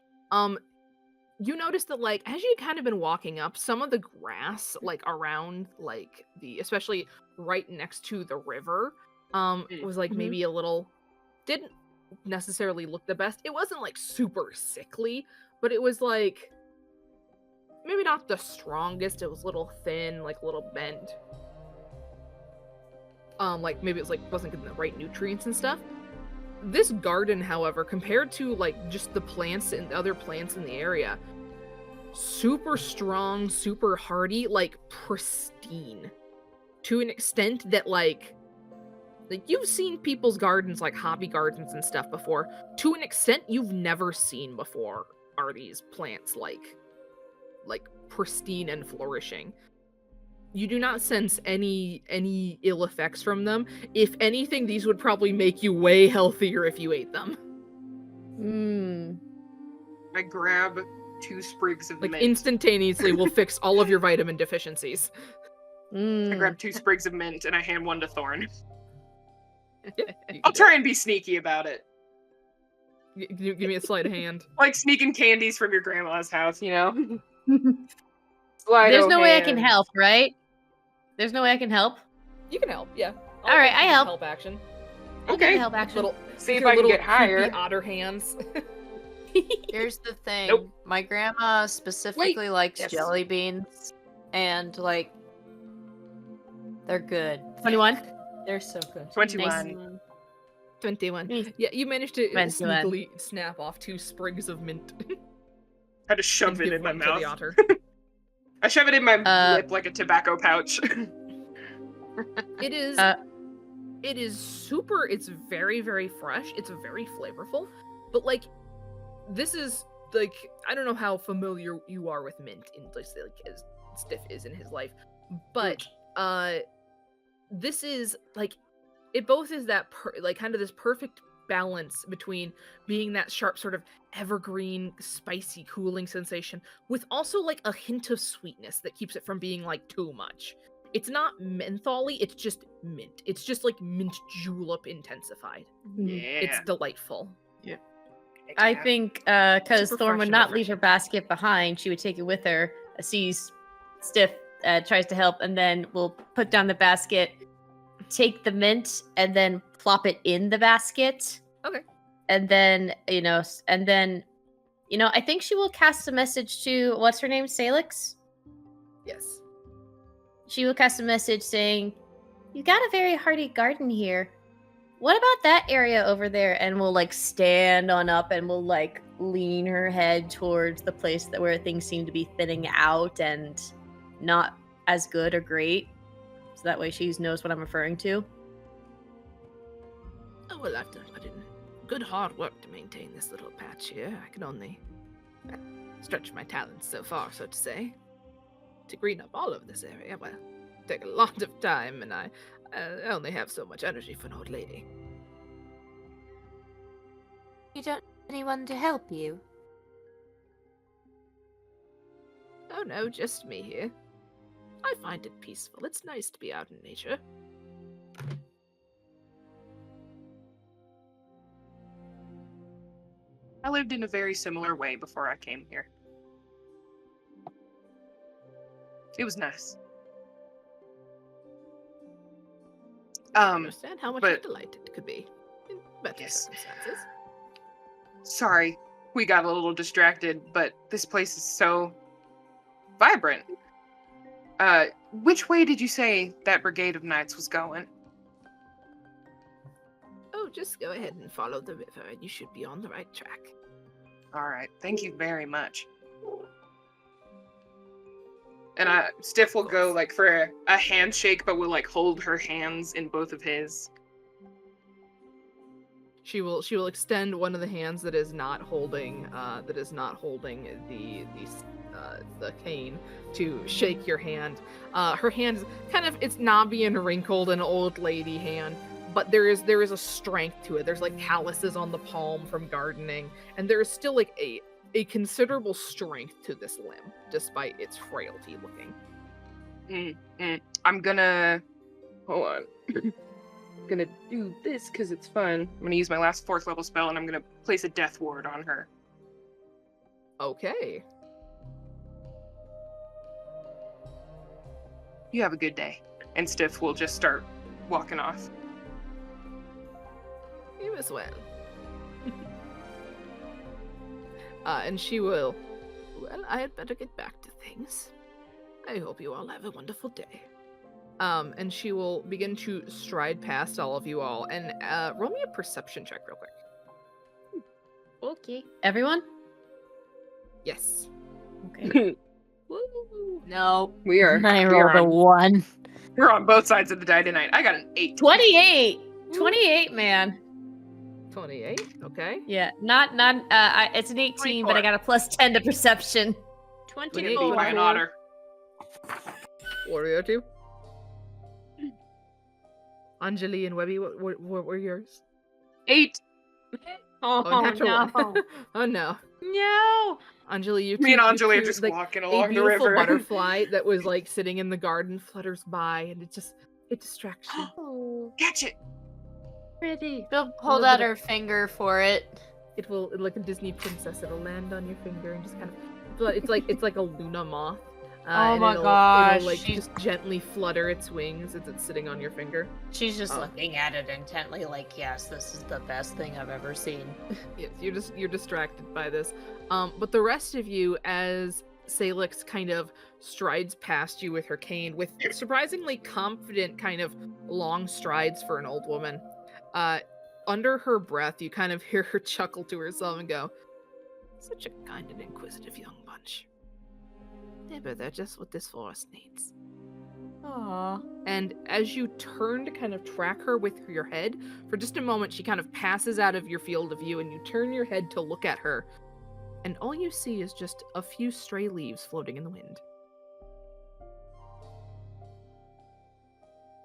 you notice that, like, as you kind of been walking up, some of the grass, like, around, like, especially right next to the river, was, like, maybe a little, didn't necessarily look the best. It wasn't, like, super sickly, but it was, like, maybe not the strongest. It was a little thin, like, a little bent. Like, maybe it was, like, wasn't getting the right nutrients and stuff. This garden, however, compared to, like, just the plants and other plants in the area, super strong, super hardy, like, pristine. To an extent that, like, you've seen people's gardens, like, hobby gardens and stuff before. To an extent you've never seen before are these plants, like, pristine and flourishing. You do not sense any ill effects from them. If anything, these would probably make you way healthier if you ate them. I grab 2 sprigs of Like, mint. instantaneously will fix all of your vitamin deficiencies. I grab 2 sprigs of mint and I hand one to Thorn. Yeah, I'll try and be sneaky about it. Give me a sleight of hand. Like sneaking candies from your grandma's house, you know? There's no way I can help, right? There's no way I can help? You can help, yeah. All right, I help. Help action. Okay. Help action. Little, See if your I can little get higher. creepy otter hands. Here's the thing. Nope. My grandma specifically likes Yes. jelly beans, and like, they're good. 21? They're so good. 21. 21. Nice. Yeah, you managed to 21. sneakily snap off 2 sprigs of mint. Had to shove and it give in my one to mouth. the otter. I shove it in my lip like a tobacco pouch. It is super, it's very, very fresh. It's very flavorful. But, like, this is, like, I don't know how familiar you are with mint in, like, as Stiff is in his life. But, this is, like, it both is that, like, kind of this perfect balance between being that sharp sort of evergreen, spicy, cooling sensation with also, like, a hint of sweetness that keeps it from being, like, too much. It's not mentholy, it's just mint. It's just, like, mint julep intensified. Yeah. It's delightful. I think, because Super Thorn fresh would and not leave her refreshing. basket behind, she would take it with her, sees Stiff, tries to help, and then we'll put down the basket, take the mint and then plop it in the basket. Okay. And then, I think she will cast a message to, what's her name, Salix? Yes. She will cast a message saying, "You got a very hardy garden here. What about that area over there?" And we'll stand on up and we'll lean her head towards the place where things seem to be thinning out and not as good or great. So that way she knows what I'm referring to. Oh, well, I've done put in good hard work to maintain this little patch here. I can only stretch my talents so far, so to say. To green up all of this area, well, take a lot of time, and I only have so much energy for an old lady. You don't have anyone to help you? Oh no, just me here. I find it peaceful. It's nice to be out in nature. I lived in a very similar way before I came here. It was nice. I understand how much of a but- delight it could be in better Yes. circumstances. Sorry, we got a little distracted, but this place is so vibrant. Which way did you say that brigade of knights was going? Oh, just go ahead and follow the river, and you should be on the right track. All right, thank you very much. And Stiff will go for a handshake, but will hold her hands in both of his. She will extend one of the hands that is not holding the cane to shake your hand. Her hand is it's knobby and wrinkled, an old lady hand, but there is a strength to it. There's calluses on the palm from gardening, and there is still a considerable strength to this limb, despite its frailty looking. I'm gonna hold on. Gonna do this because it's fun. I'm gonna use my last 4th level spell, and I'm gonna place a death ward on her. Okay. You have a good day. And Stiff will just start walking off. You as well. And she will. Well, I had better get back to things. I hope you all have a wonderful day. And she will begin to stride past all of you all, and roll me a perception check real quick. Okay. Everyone? Yes. Okay. No. We are. I we are rolled a on, 1. we're on both sides of the die tonight. I got an 8. 28! 28, man. 28. Okay. Yeah, not it's an 18, but I 24. got a plus 10 to perception. 24. By an otter. Warrior 2. Anjeli and Webby, what were yours? 8. Oh, natural no. one. Oh no. No. Anjeli, you Me and two- Anjali you are two, just like, walking a along the beautiful river. butterfly that was sitting in the garden flutters by, and it distracts you. Oh, Catch it! pretty. She'll hold out her finger for it. It will, like a Disney princess, it'll land on your finger and just kind of, it's like a Luna moth. Oh and my it'll, gosh, It'll she's- just gently flutter its wings as it's sitting on your finger. She's just Oh. looking at it intently, like, yes, this is the best thing I've ever seen. Yes, you're distracted by this. But the rest of you, as Salix kind of strides past you with her cane, with surprisingly confident kind of long strides for an old woman, under her breath, you kind of hear her chuckle to herself and go, Such a kind and inquisitive young bunch. They're just what this forest needs. Aww. and as you turn to kind of track her with your head, for just a moment she kind of passes out of your field of view, and you turn your head to look at her, and all you see is just a few stray leaves floating in the wind.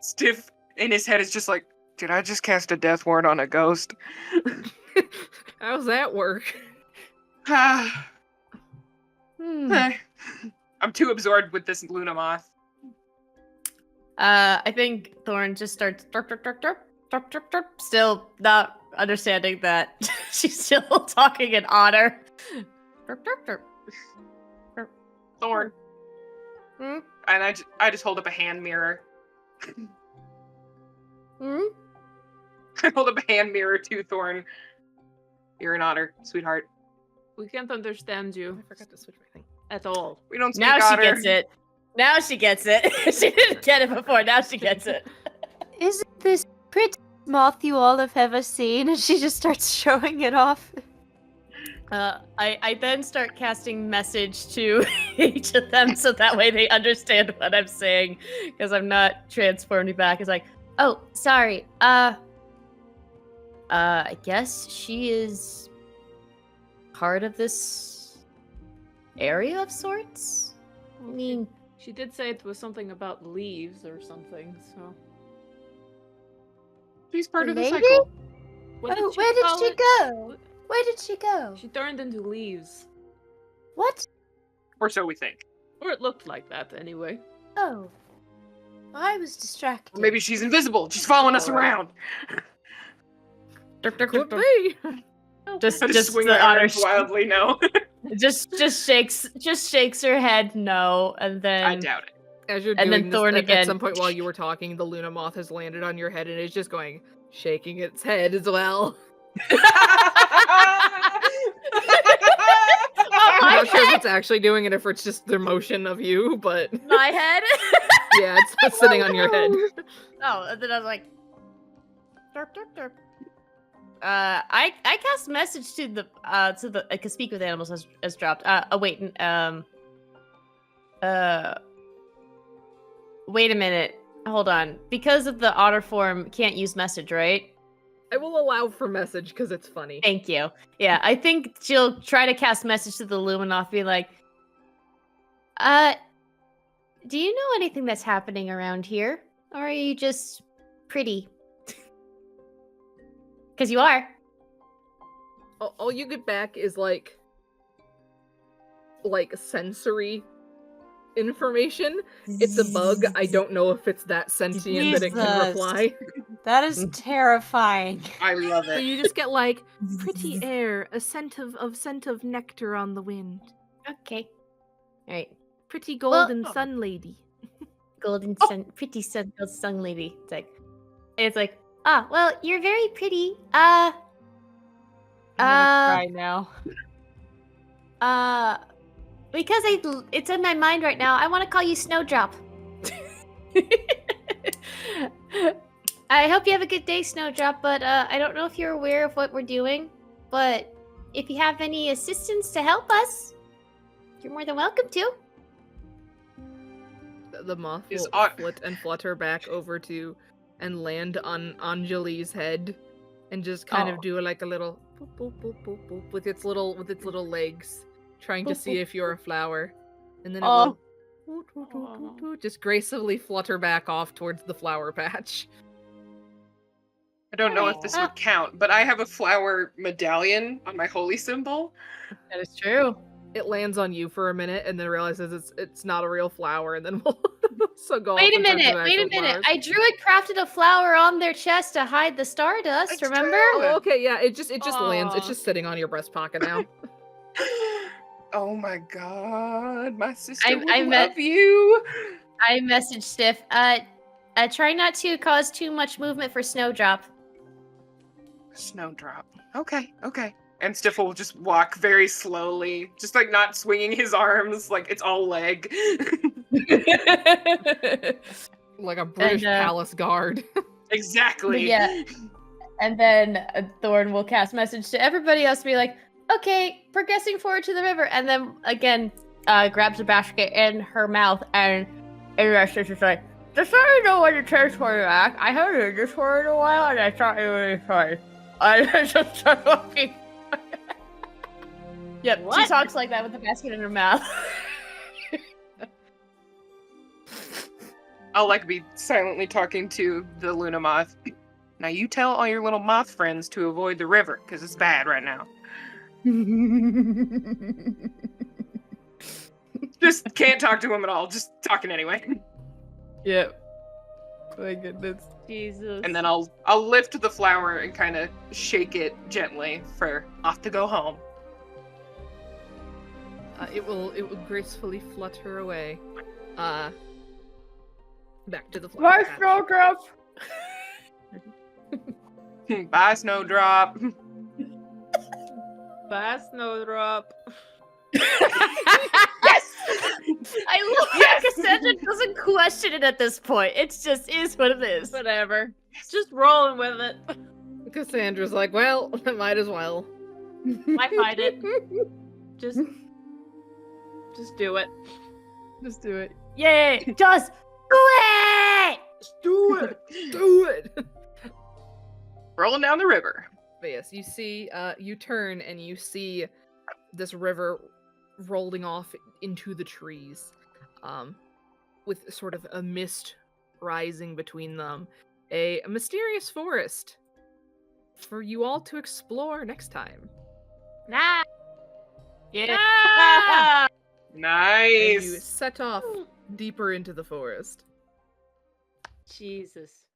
Stiff in his head is just like, did I just cast a death ward on a ghost? How's that work? Ah, Hmm. I'm too absorbed with this Luna moth. I think Thorn just starts still not understanding that she's still talking in otter. Thorn. Hmm? And I just hold up a hand mirror. I hold up a hand mirror to Thorn. You're an otter, sweetheart. We can't understand you I forgot to switch my thing. at all. We don't speak Now she otter. gets it. Now she gets it. She didn't get it before. Now she gets it. Isn't this pretty moth you all have ever seen? And she just starts showing it off. I then start casting message to each of them so that way they understand what I'm saying because I'm not transforming back. It's like, oh, sorry. I guess she is part of this area of sorts. I mean, She did say it was something about leaves or something, so. She's part of the Lady? cycle. What Oh, she where did call she it? go? Where did she go? She turned into leaves. What? Or so we think. Or it looked like that, anyway. Oh. I was distracted. Or maybe she's invisible. She's following us around. Could be. just I just swing the my otter arms wildly, no. just shakes her head no, and then I doubt it. As you're And then doing this, Thorn at again. some point while you were talking, the Luna Moth has landed on your head and is just going, shaking its head as well. I'm not sure if it's actually doing it, if it's just the motion of you, but my head. yeah, it's sitting on your head. Oh, and then I was like, derp, derp, derp. I cast message to the I can speak with animals has dropped. Wait a minute. Hold on. Because of the otter form, can't use message, right? I will allow for message because it's funny. Thank you. Yeah, I think she'll try to cast message to the Luminoth, be like, do you know anything that's happening around here? Or are you just pretty? Because you are. All you get back is like sensory information. It's a bug. I don't know if it's that sentient that it can Jesus. reply. That is terrifying. I love So it. you just get like pretty air, a scent of nectar on the wind. Okay. All right. Pretty golden sun lady. Golden sun, pretty sun lady. It's like, ah, well, you're very pretty. I'm gonna cry now. Because it's in my mind right now, I want to call you Snowdrop. I hope you have a good day, Snowdrop, but I don't know if you're aware of what we're doing, but if you have any assistance to help us, you're more than welcome to. The moth Is will Ot- flit and flutter back over to and land on Anjeli's head and just kind of do like a little boop, boop, boop, boop, boop with its little legs, trying to Boop, see boop. if you're a flower. And then it Oh. will toot, toot, toot, toot, toot, just gracefully flutter back off towards the flower patch. I don't know if this would count, but I have a flower medallion on my holy symbol. That is true. It lands on you for a minute and then realizes it's not a real flower, and then we'll so go. Wait off a in terms minute, of wait a actual minute. flowers. I druid crafted a flower on their chest to hide the stardust, It's remember? true. Oh, okay, yeah. It just lands. It's Aw. just sitting on your breast pocket now. Oh my god, my sister I would met- love you. I messaged Stiff. Try not to cause too much movement for Snowdrop. Snowdrop. Okay. And Stiff will just walk very slowly, just like not swinging his arms, like it's all leg. Like a British palace guard. Exactly. Yeah. And then Thorn will cast message to everybody else to be like, okay, progressing forward to the river. And then again, grabs a basket in her mouth and she's just like, just so you know when you transport it back, I haven't heard this for a while and I thought it would be fun. I just started walking. Yep, she What? talks like that with the basket in her mouth. I'll like be silently talking to the Luna Moth. Now you tell all your little moth friends to avoid the river, because it's bad right now. Just can't talk to him at all, just talking anyway. Yep. My goodness. Jesus. And then I'll lift the flower and kind of shake it gently for off to go home. It will gracefully flutter away. Back to the flower patch. Snowdrop! Bye, Snowdrop. Bye, Snowdrop. Yes! I love that Cassandra doesn't question it at this point. It's just is what it is. Whatever. Just rolling with it. Cassandra's like, well, I might as well. Why fight it? Just do it. Just do it. Yay! Just do it! Just do it. Do it! Rolling down the river. But yes, you see, you turn and you see this river rolling off into the trees, with sort of a mist rising between them. A mysterious forest for you all to explore next time. Nah. Yeah. Ah! And you Nice. set off deeper into the forest. Jesus.